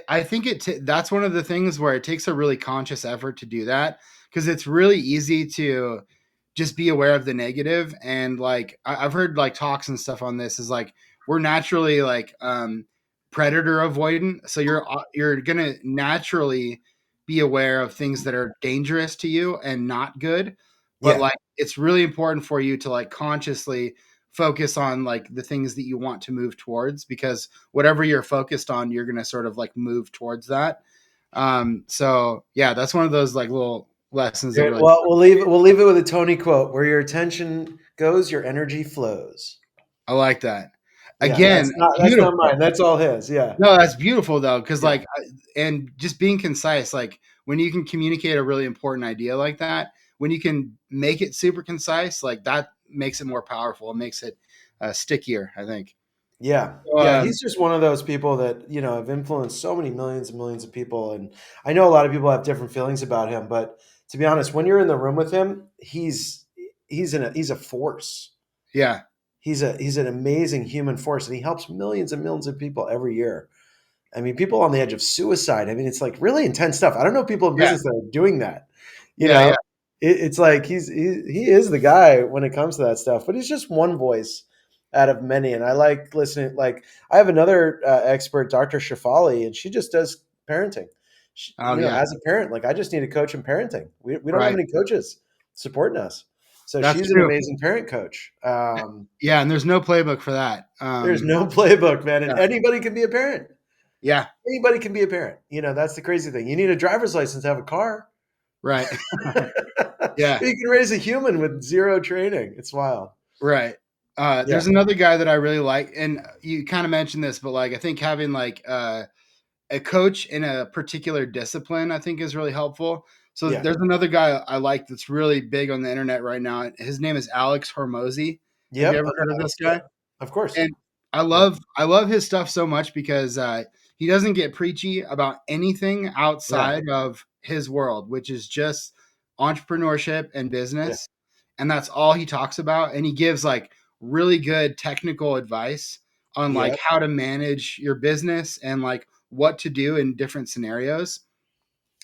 I think that's one of the things where it takes a really conscious effort to do that because it's really easy to just be aware of the negative. And like I've heard like talks and stuff on this is like we're naturally like predator avoidant, so you're gonna naturally be aware of things that are dangerous to you and not good. But Yeah. like it's really important for you to like consciously focus on like the things that you want to move towards, because whatever you're focused on, you're going to sort of like move towards that. So yeah, that's one of those like little lessons that Good. really, Well, we'll leave it with a Tony quote: "Where your attention goes, your energy flows." I like that. Yeah, Again, that's not beautiful. mine. That's all his. Yeah. No, that's beautiful though. Cause Yeah. like, and just being concise, like when you can communicate a really important idea like that, when you can make it super concise, like that makes it more powerful. It makes it stickier, I think. Yeah. So, Yeah. He's just one of those people that, have influenced so many millions and millions of people. And I know a lot of people have different feelings about him, but to be honest, when you're in the room with him, he's a force. yeah, He's an amazing human force, and he helps millions and millions of people every year. I mean, people on the edge of suicide. I mean, it's like really intense stuff. I don't know people in yeah, business that are doing that. You yeah, know, yeah, it's like he is the guy when it comes to that stuff. But he's just one voice out of many, and I like listening. Like I have another expert, Dr. Shafali, and she just does parenting. oh yeah, As a parent, like I just need a coach in parenting. We don't have right. any coaches supporting us, so That's she's an true. amazing parent coach. Yeah, and there's no playbook for that. There's no playbook, man, and Yeah, anybody can be a parent. yeah, Anybody can be a parent. That's the crazy thing. You need a driver's license to have a car. right. But Yeah, you can raise a human with zero training. It's wild. right. Yeah. There's another guy that I really like, and you kind of mentioned this, but like I think having like a coach in a particular discipline, I think is really helpful. So Yeah. there's another guy I like that's really big on the internet right now. His name is Alex Hormozy. Have you Yep. ever heard of this guy? Of course. And I Yeah. love his stuff so much because he doesn't get preachy about anything Yeah. outside of his world, which is just entrepreneurship and Yeah. business, and that's all he talks about. And he gives like really good technical advice on like Yep. how to manage your business and like what to do in different scenarios.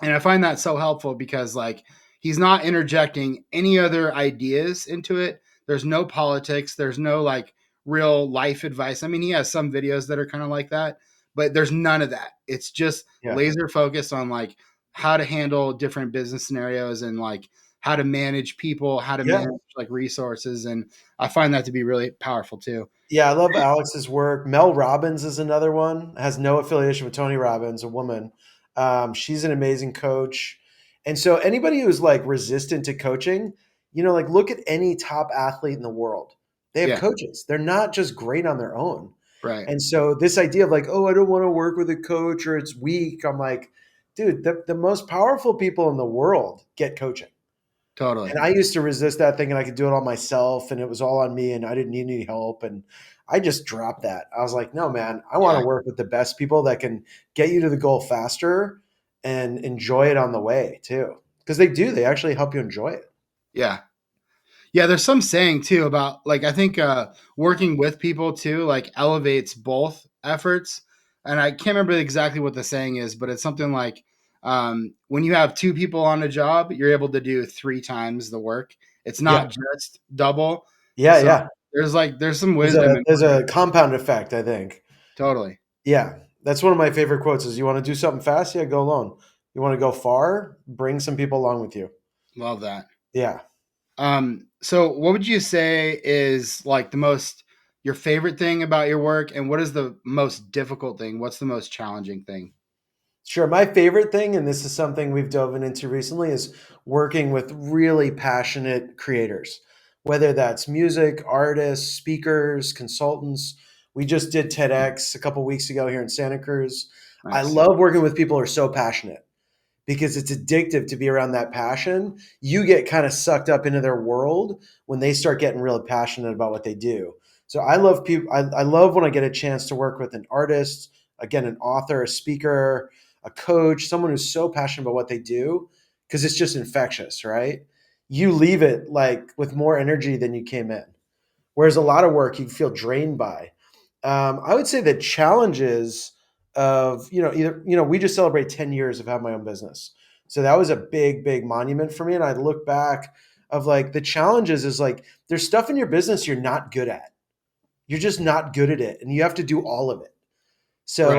And I find that so helpful because like he's not interjecting any other ideas into it. There's no politics. There's no like real life advice. I mean, he has some videos that are kind of like that, but there's none of that. It's just laser focused on like how to handle different business scenarios and like how to manage people, how to manage like resources. And I find that to be really powerful too. Yeah, I love Alex's work. Mel Robbins is another one. Has no affiliation with Tony Robbins, a woman. She's an amazing coach. And so anybody who's like resistant to coaching, like look at any top athlete in the world. They have coaches. They're not just great on their own. Right. And so this idea of like, oh, I don't want to work with a coach or it's weak. I'm like, dude, the most powerful people in the world get coaching. Totally. And I used to resist that thinking I could do it all myself and it was all on me and I didn't need any help. And I just dropped that. I was like, no, man, I want to work with the best people that can get you to the goal faster and enjoy it on the way too. Because they do. They actually help you enjoy it. Yeah. Yeah, there's some saying too about like I think working with people too like elevates both efforts. And I can't remember exactly what the saying is, but it's something like when you have two people on a job, you're able to do 3 times the work. It's not just double. Yeah, so there's some wisdom. There's a compound effect, I think. Totally. Yeah, that's one of my favorite quotes. Is you want to do something fast? Yeah, go alone. You want to go far? Bring some people along with you. Love that. Yeah. So what would you say is like your favorite thing about your work, and what is the most difficult thing? What's the most challenging thing? Sure. My favorite thing, and this is something we've dove into recently, is working with really passionate creators, whether that's music, artists, speakers, consultants. We just did TEDx a couple weeks ago here in Santa Cruz. Nice. I love working with people who are so passionate because it's addictive to be around that passion. You get kind of sucked up into their world when they start getting really passionate about what they do. So I love people. I love when I get a chance to work with an artist, again, an author, a speaker, a coach, someone who's so passionate about what they do, because it's just infectious, right? You leave it like with more energy than you came in. Whereas a lot of work you feel drained by. I would say the challenges of, we just celebrate 10 years of having my own business. So that was a big, big monument for me. And I look back of like the challenges is like, there's stuff in your business you're not good at. You're just not good at it. And you have to do all of it. So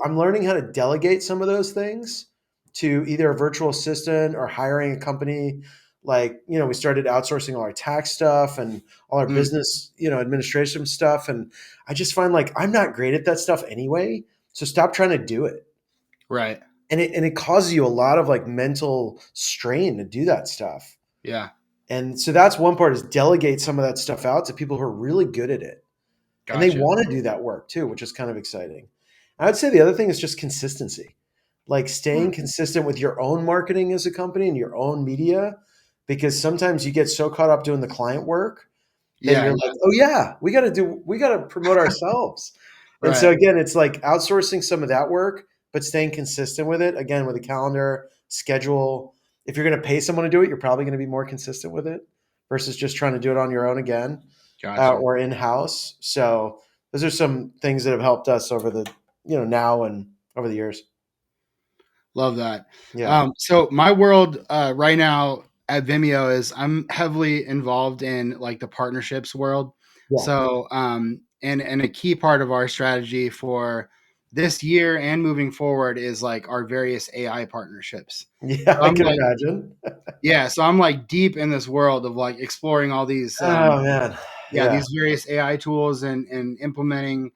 I'm learning how to delegate some of those things to either a virtual assistant or hiring a company. Like, we started outsourcing all our tax stuff and all our business, administration stuff. And I just find like, I'm not great at that stuff anyway. So stop trying to do it. Right. And it causes you a lot of like mental strain to do that stuff. Yeah. And so that's one part is delegate some of that stuff out to people who are really good at it. Gotcha. And they want to do that work too, which is kind of exciting. I would say the other thing is just consistency, like staying consistent with your own marketing as a company and your own media, because sometimes you get so caught up doing the client work that you're like, oh yeah, we got to promote ourselves. And so again, it's like outsourcing some of that work, but staying consistent with it, again, with a calendar, schedule. If you're going to pay someone to do it, you're probably going to be more consistent with it versus just trying to do it on your own again. Gotcha. Or in-house. So those are some things that have helped us over the, now and over the years. Love that. Yeah. So my world right now at Vimeo is I'm heavily involved in like the partnerships world. Yeah. So, and a key part of our strategy for this year and moving forward is like our various AI partnerships. Yeah, so I can imagine. Yeah. So I'm like deep in this world of like exploring all these, oh man. Yeah, these various AI tools and implementing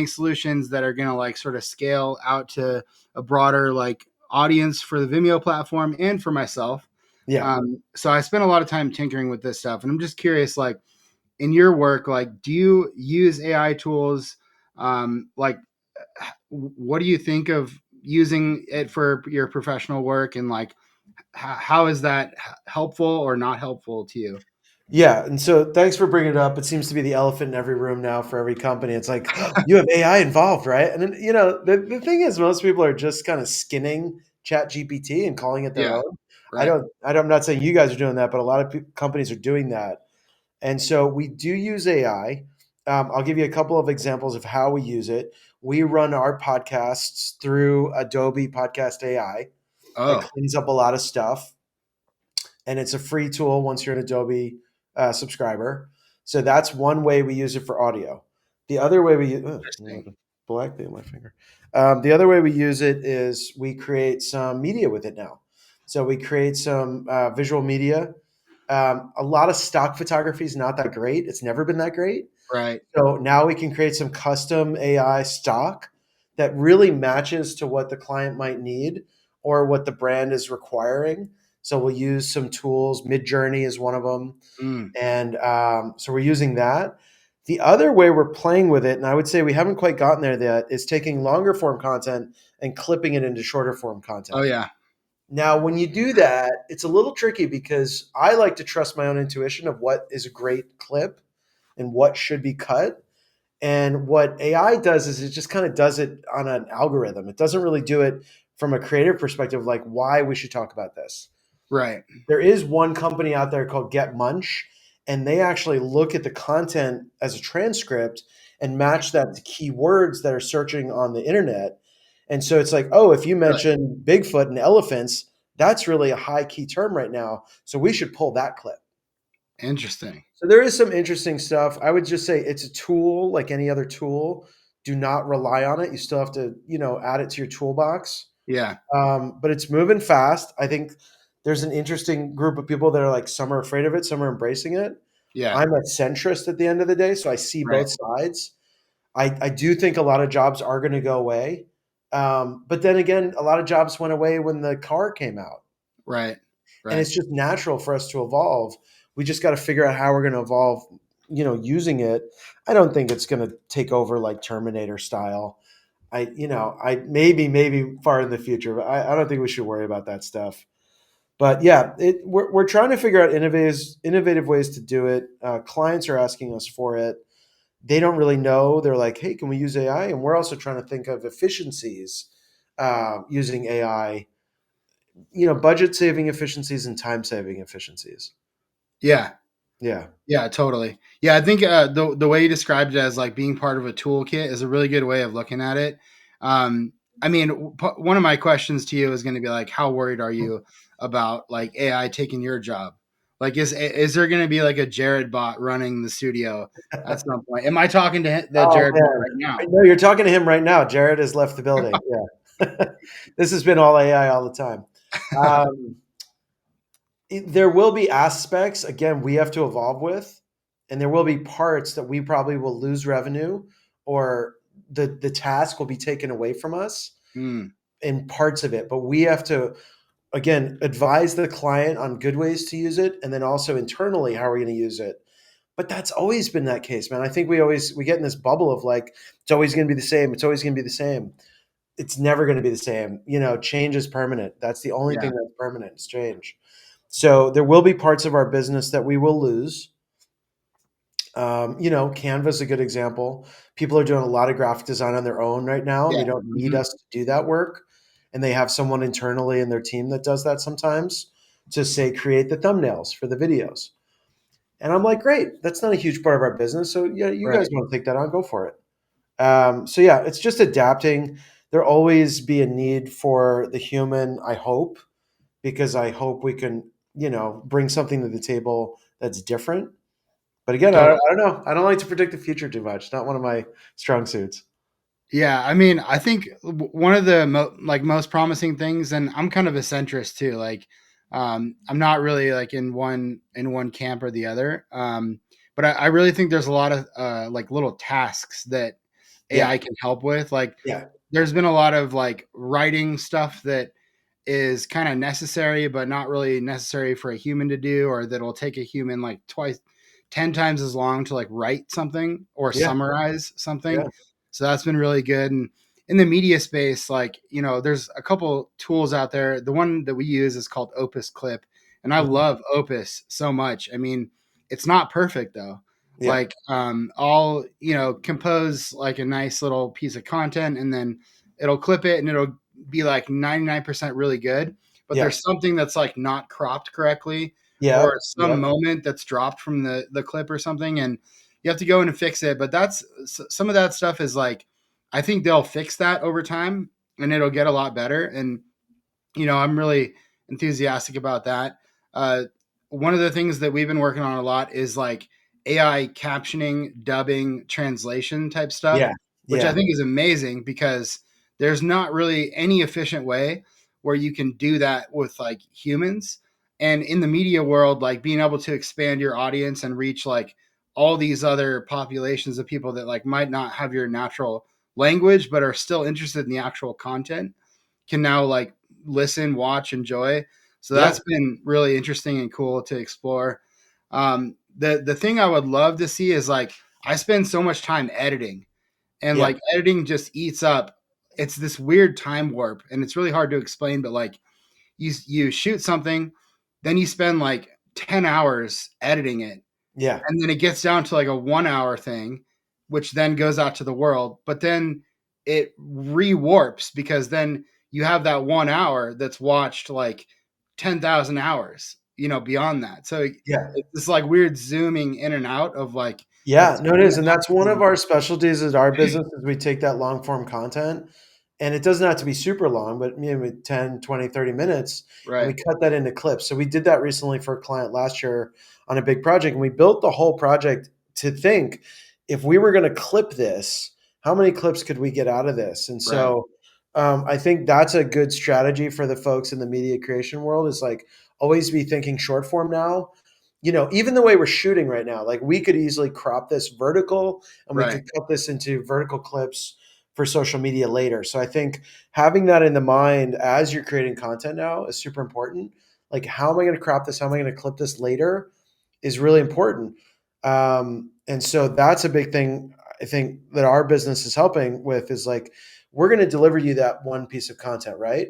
solutions that are going to like sort of scale out to a broader like audience for the Vimeo platform and for myself. Yeah. So I spent a lot of time tinkering with this stuff, and I'm just curious, like in your work, like do you use AI tools? Like, what do you think of using it for your professional work, and like how is that helpful or not helpful to you? Yeah. And so thanks for bringing it up. It seems to be the elephant in every room now for every company. It's like, you have AI involved, right? And then, the thing is, most people are just kind of skinning Chat GPT and calling it their own. Right. I'm not saying you guys are doing that, but a lot of companies are doing that. And so we do use AI. I'll give you a couple of examples of how we use it. We run our podcasts through Adobe Podcast AI. It cleans up a lot of stuff. and it's a free tool once you're an Adobe subscriber. So that's one way we use it for audio. The other way we use Interesting. black thing on my finger. The other way we use it is we create some media with it now. So we create some visual media. A lot of stock photography is not that great. It's never been that great. Right. So now we can create some custom AI stock that really matches to what the client might need or what the brand is requiring. So we'll use some tools. Midjourney is one of them. Mm. And so we're using that. The other way we're playing with it, and I would say we haven't quite gotten there yet, is taking longer form content and clipping it into shorter form content. Oh yeah. Now, when you do that, it's a little tricky because I like to trust my own intuition of what is a great clip and what should be cut. And what AI does is it just kind of does it on an algorithm. It doesn't really do it from a creative perspective, like why we should talk about this. Right. There is one company out there called Get Munch, and they actually look at the content as a transcript and match that to keywords that are searching on the internet. And so it's like, oh, if you mention Bigfoot and elephants, that's really a high key term right now. So we should pull that clip. Interesting. So there is some interesting stuff. I would just say it's a tool like any other tool. Do not rely on it. You still have to, add it to your toolbox. Yeah. But it's moving fast. I think there's an interesting group of people that are like, some are afraid of it, some are embracing it. Yeah. I'm a centrist at the end of the day, so I see both sides. I do think a lot of jobs are going to go away. But then again, a lot of jobs went away when the car came out. Right. And it's just natural for us to evolve. We just got to figure out how we're going to evolve, using it. I don't think it's going to take over like Terminator style. I maybe far in the future, but I don't think we should worry about that stuff. But yeah, we're trying to figure out innovative ways to do it. Clients are asking us for it. They don't really know. They're like, hey, can we use AI? And we're also trying to think of efficiencies using AI, budget saving efficiencies and time saving efficiencies. Yeah. Yeah. Yeah, totally. Yeah, I think the way you described it as like being part of a toolkit is a really good way of looking at it. I mean, one of my questions to you is going to be like, how worried are you about like AI taking your job? Like, is there going to be like a Jared bot running the studio at some point? Am I talking to the Jared bot right now? No, you're talking to him right now. Jared has left the building. Yeah. This has been all AI all the time. There will be aspects, again, we have to evolve with, and there will be parts that we probably will lose revenue or the task will be taken away from us in parts of it. But we have to, again, advise the client on good ways to use it, and then also internally, how are we going to use it? But that's always been that case, man. I think we get in this bubble of like, it's always going to be the same. It's always going to be the same. It's never going to be the same. Change is permanent. That's the only thing that's permanent is change. So there will be parts of our business that we will lose. Canva is a good example. People are doing a lot of graphic design on their own right now. Yeah. They don't need us to do that work. And they have someone internally in their team that does that sometimes to say, create the thumbnails for the videos. And I'm like, great, that's not a huge part of our business. So yeah, you guys want to take that on, go for it. So yeah, it's just adapting. There'll always be a need for the human, I hope, because I hope we can, bring something to the table that's different. But again, I don't know. I don't like to predict the future too much. Not one of my strong suits. Yeah, I mean, I think one of the most promising things, and I'm kind of a centrist too. Like, I'm not really like in one camp or the other. But I really think there's a lot of like little tasks that AI can help with. Like, there's been a lot of like writing stuff that is kind of necessary, but not really necessary for a human to do, or that'll take a human like 10 times as long to like write something or summarize something. Yeah. So that's been really good. And in the media space, like, there's a couple tools out there. The one that we use is called Opus Clip. And I love Opus so much. I mean, it's not perfect though. Yeah. Like, I'll, compose like a nice little piece of content and then it'll clip it and it'll be like 99% really good. But there's something that's like not cropped correctly. Or some moment that's dropped from the clip or something, and you have to go in and fix it. But that's some of that stuff is like, I think they'll fix that over time and it'll get a lot better. And, I'm really enthusiastic about that. one of the things that we've been working on a lot is like AI captioning, dubbing, translation type stuff, Yeah. which I Yeah. think is amazing because there's not really any efficient way where you can do that with like humans. And in the media world, like being able to expand your audience and reach like all these other populations of people that like might not have your natural language but are still interested in the actual content can now like listen, watch, enjoy. So Yeah. that's been really interesting and cool to explore. The thing I would love to see is like I spend so much time editing, and Yeah. like editing just eats up. It's this weird time warp, and it's really hard to explain. But like you shoot something, then you spend like 10 hours editing it, Yeah. and then it gets down to like a 1 hour thing, which then goes out to the world. But then it re-warps because then you have that 1 hour that's watched like 10,000 hours, beyond that. So Yeah. it's this like weird zooming in and out of like the Yeah, no, it time is. that And that's one of happens. our specialties is our business is we take that long form content and it doesn't have to be super long, but maybe 10, 20, 30 minutes and we Right, cut that into clips. So we did that recently for a client last year on a big project and we built the whole project to think if we were going to clip this, how many clips could we get out of this? And right, so I think that's a good strategy for the folks in the media creation world is like always be thinking short form now, even the way we're shooting right now, like we could easily crop this vertical and we right, could cut this into vertical clips for social media later. So I think having that in the mind as you're creating content now is super important. Like, how am I going to crop this? How am I going to clip this later is really important. And so that's a big thing I think that our business is helping with is like, we're going to deliver you that one piece of content, right?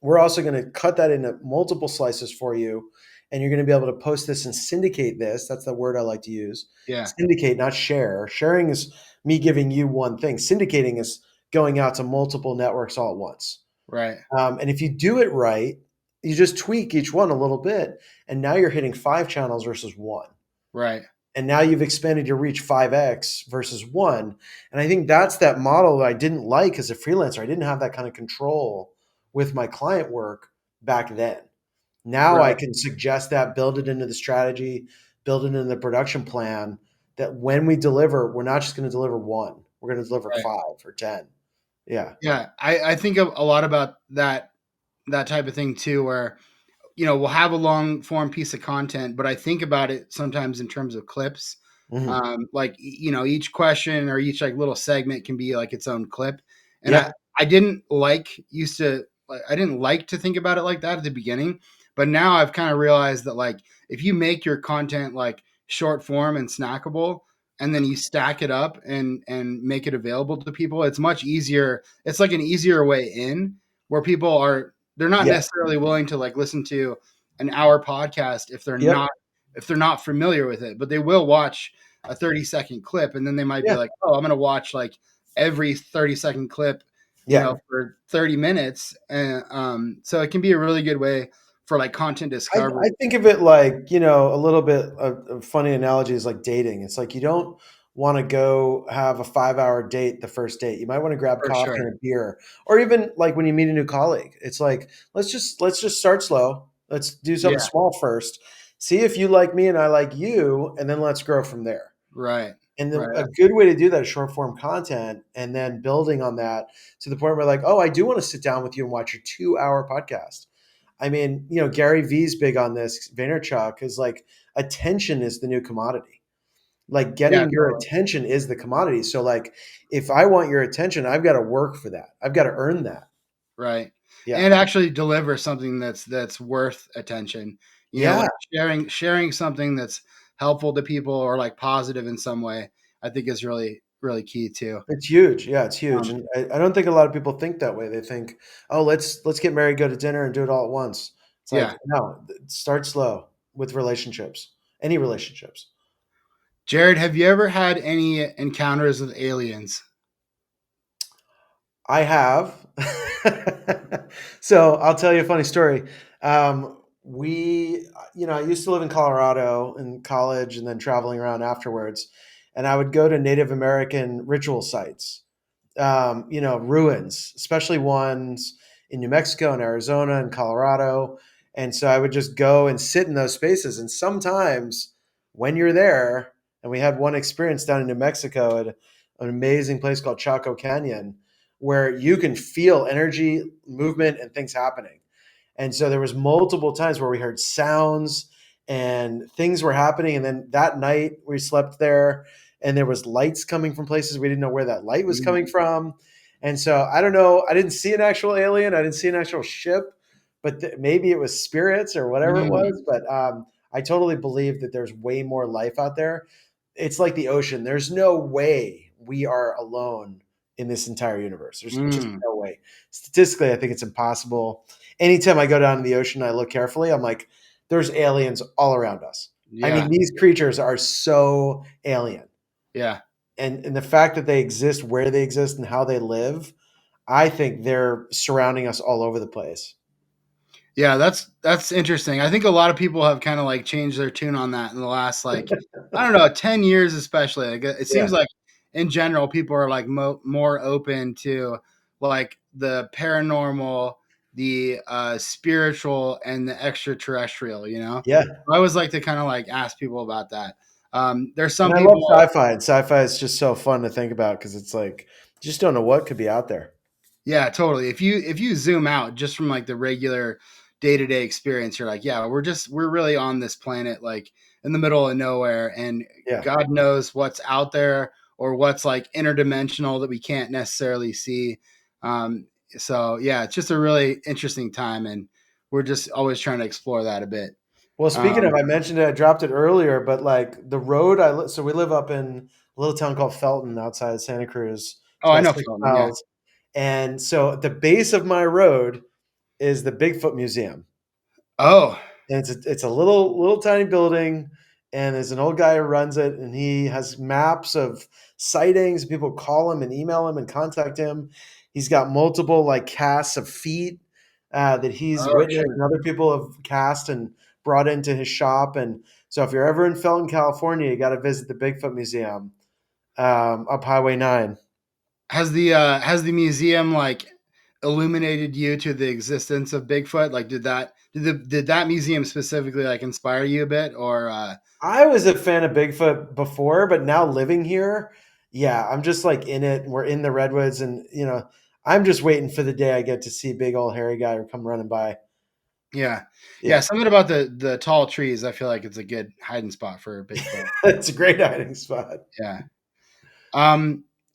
We're also going to cut that into multiple slices for you. And you're going to be able to post this and syndicate this. That's the word I like to use. yeah, Syndicate, not share. Sharing is me giving you one thing. Syndicating is going out to multiple networks all at once. right, And if you do it right, you just tweak each one a little bit. And now you're hitting 5 channels versus one. right, And now you've expanded your reach 5x versus one. And I think that's that model that I didn't like as a freelancer. I didn't have that kind of control with my client work back then. Now I right, can suggest that, build it into the strategy, build it into the production plan that when we deliver, we're not just going to deliver one, we're going to deliver right. 5 or 10. Yeah. Yeah, I think a lot about that type of thing too, where we'll have a long form piece of content, but I think about it sometimes in terms of clips. Mhm. Like each question or each like little segment can be like its own clip, and Yeah. I didn't like used to like I didn't like to think about it like that at the beginning, but now I've kind of realized that like if you make your content like short form and snackable, and then you stack it up and make it available to people, it's much easier. It's like an easier way in where people are they're not Yeah. necessarily willing to like listen to an hour podcast Yep. if they're not familiar with it, but they will watch a 30-second clip and then they might be Yeah. like, oh, I'm going to watch like every 30-second clip, Yeah. for 30 minutes. And so it can be a really good way for like content discovery. I think of it like, a little bit of a funny analogy is like dating. It's like you don't want to go have a 5 hour date the first date. You might want to grab For coffee sure. and a beer. Or even like when you meet a new colleague. It's like, let's just start slow. Let's do something Yeah. small first. See if you like me and I like you, and then let's grow from there. Right. And Right. a good way to do that is short form content and then building on that to the point where like, oh, I do want to sit down with you and watch your 2 hour podcast. I mean, Gary Vee's big on this. Vaynerchuk is like attention is the new commodity. Like Yeah. getting your attention is the commodity. So like if I want your attention, I've got to work for that. I've got to earn that. Right. Yeah. And actually deliver something that's worth attention. Yeah. Like sharing something that's helpful to people or like positive in some way, I think is really, really key too. It's huge. Yeah, it's huge. Um, And I don't think a lot of people think that way. They think, oh, let's get married, go to dinner and do it all at once. It's like, yeah. no, start slow with relationships, any relationships. Jared, have you ever had any encounters with aliens? I have. So I'll tell you a funny story. I used to live in Colorado in college and then traveling around afterwards. And I would go to Native American ritual sites, ruins, especially ones in New Mexico and Arizona and Colorado. And so I would just go and sit in those spaces. And sometimes when you're there, and we had one experience down in New Mexico at an amazing place called Chaco Canyon, where you can feel energy, movement, and things happening. And so there was multiple times where we heard sounds and things were happening. And then that night we slept there and there was lights coming from places we didn't know where that light was coming from. And so I don't know. I didn't see an actual alien. I didn't see an actual ship, but maybe it was spirits or whatever it was. But I totally believe that there's way more life out there. It's like the ocean. There's no way we are alone in this entire universe. There's just no way. Statistically, I think it's impossible. Anytime I go down to the ocean, I look carefully. I'm like, there's aliens all around us. Yeah. I mean, these creatures are so alien. Yeah. And the fact that they exist, where they exist, and how they live, I think they're surrounding us all over the place. Yeah, that's interesting. I think a lot of people have kind of like changed their tune on that in the last like I don't know 10 years especially. Like it seems like in general people are like more open to like the paranormal, the spiritual, and the extraterrestrial. You know, Yeah. I always like to kind of like ask people about that. There's some and people. I love sci-fi, and sci-fi is just so fun to think about because it's like you just don't know what could be out there. Yeah, totally. If you zoom out just from like the regular day-to-day experience, you're like, yeah, we're really on this planet like in the middle of nowhere, and God knows what's out there or what's like interdimensional that we can't necessarily see. So yeah, it's just a really interesting time, and we're just always trying to explore that a bit. Well, speaking of, I mentioned it, I dropped it earlier, but like the road so we live up in a little town called Felton outside of Santa Cruz. Oh, I know Felton, yeah. And so at the base of my road is the Bigfoot Museum. Oh, and it's a little tiny building, and there's an old guy who runs it, and he has maps of sightings. People call him and email him and contact him. He's got multiple like casts of feet that he's witnessed, and other people have cast and brought into his shop. And so if you're ever in Felton, California, you got to visit the Bigfoot Museum up Highway 9. Has the museum like illuminated you to the existence of Bigfoot? Like did that museum specifically like inspire you a bit, or I was a fan of Bigfoot before, but now living here, yeah, I'm just like in it. We're in the redwoods, and I'm just waiting for the day I get to see big old hairy guy come running by. Yeah. Something about the tall trees. I feel like it's a good hiding spot for Bigfoot. It's a great hiding spot. Yeah.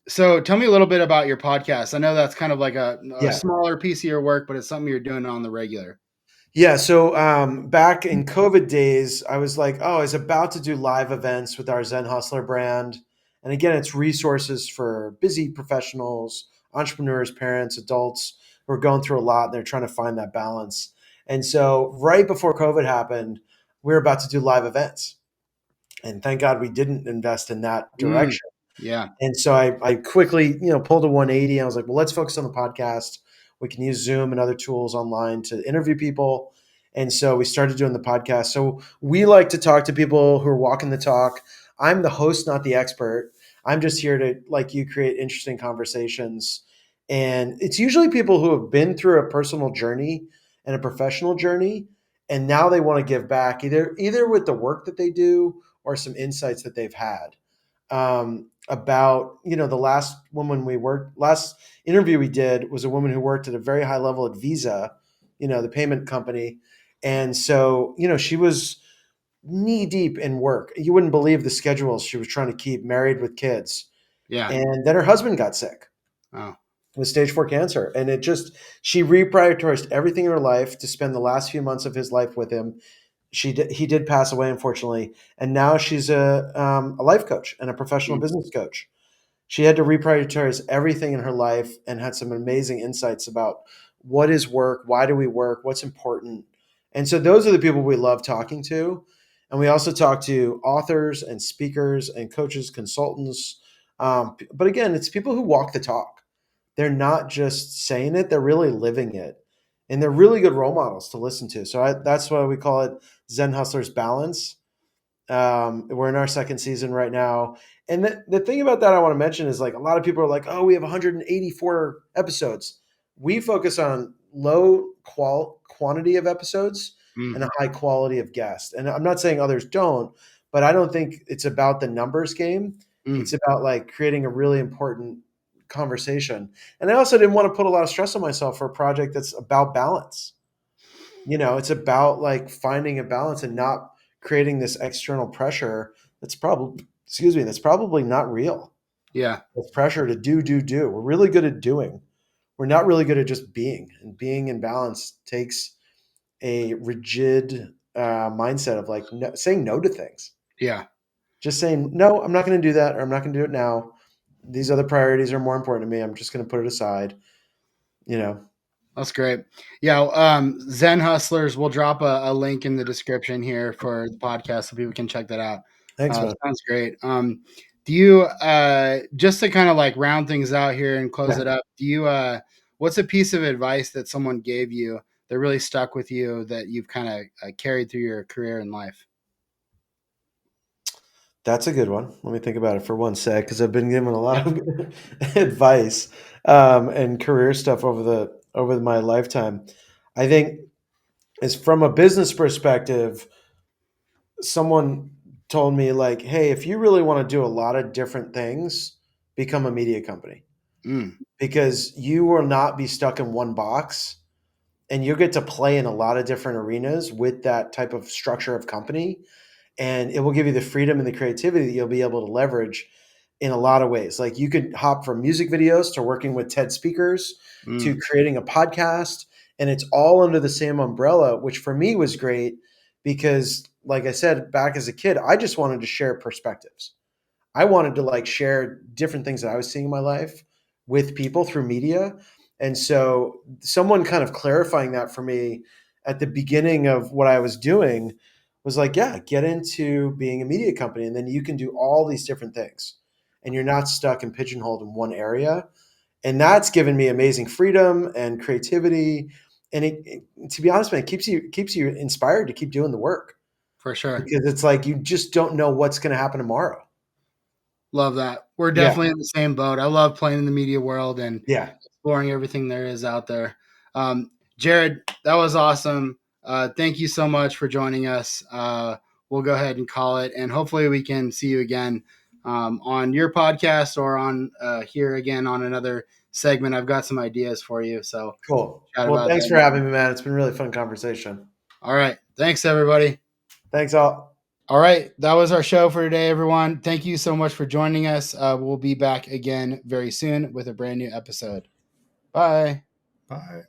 So tell me a little bit about your podcast. I know that's kind of like a smaller piece of your work, but it's something you're doing on the regular. Yeah. So back in COVID days, I was like, I was about to do live events with our Zen Hustler brand. And again, it's resources for busy professionals, entrepreneurs, parents, adults who are going through a lot, and they're trying to find that balance. And so right before COVID happened, we were about to do live events. And thank God we didn't invest in that direction. Yeah. And so I quickly, pulled a 180. I was like, well, let's focus on the podcast. We can use Zoom and other tools online to interview people. And so we started doing the podcast. So we like to talk to people who are walking the talk. I'm the host, not the expert. I'm just here to, like you, create interesting conversations. And it's usually people who have been through a personal journey and a professional journey, and now they want to give back either with the work that they do or some insights that they've had. About the last interview we did was a woman who worked at a very high level at Visa, the payment company. And so she was knee deep in work. You wouldn't believe the schedules she was trying to keep, married with kids. And then her husband got sick with stage 4 cancer, and she reprioritized everything in her life to spend the last few months of his life with him. He did pass away, unfortunately, and now she's a life coach and a professional business coach. She had to reprioritize everything in her life and had some amazing insights about what is work, why do we work, what's important. And so those are the people we love talking to. And we also talk to authors and speakers and coaches, consultants. But again, it's people who walk the talk. They're not just saying it, they're really living it. And they're really good role models to listen to. So that's why we call it Zen Hustlers Balance. We're in our second season right now. And the thing about that I want to mention is like a lot of people are like, oh, we have 184 episodes. We focus on low quantity of episodes Mm. and a high quality of guest. And I'm not saying others don't, but I don't think it's about the numbers game. Mm. It's about like creating a really important conversation. And I also didn't want to put a lot of stress on myself for a project that's about balance. It's about like finding a balance and not creating this external pressure that's probably not real. Yeah. It's pressure to do. We're really good at doing. We're not really good at just being. And being in balance takes a rigid mindset of like saying no to things. Yeah. Just saying, no, I'm not going to do that, or I'm not going to do it now. These other priorities are more important to me. I'm just going to put it aside. That's great. Yeah. Zen Hustlers, we'll drop a link in the description here for the podcast so people can check that out. Thanks, man. Sounds great. Do you, just to kind of like round things out here and close it up, what's a piece of advice that someone gave you that really stuck with you that you've kind of carried through your career and life? That's a good one. Let me think about it for one sec, because I've been given a lot of advice and career stuff over my lifetime. I think is from a business perspective, someone told me like, hey, if you really want to do a lot of different things, become a media company, because you will not be stuck in one box, and you'll get to play in a lot of different arenas with that type of structure of company. And it will give you the freedom and the creativity that you'll be able to leverage in a lot of ways. Like you could hop from music videos to working with TED speakers to creating a podcast, and it's all under the same umbrella, which for me was great because, like I said, back as a kid, I just wanted to share perspectives. I wanted to like share different things that I was seeing in my life with people through media. And so someone kind of clarifying that for me at the beginning of what I was doing was like, yeah, get into being a media company, and then you can do all these different things and you're not stuck and pigeonholed in one area. And that's given me amazing freedom and creativity. And to be honest, man, it keeps you inspired to keep doing the work, For sure. because it's like you just don't know what's going to happen tomorrow. Love that. We're definitely in the same boat. I love playing in the media world and exploring everything there is out there. Jared, that was awesome. Thank you so much for joining us. We'll go ahead and call it, and hopefully we can see you again on your podcast or on here again on another segment. I've got some ideas for you. So cool. Well, thanks for having me, man. It's been a really fun conversation. All right. Thanks, everybody. Thanks all. All right. That was our show for today, everyone. Thank you so much for joining us. We'll be back again very soon with a brand new episode. Bye. Bye.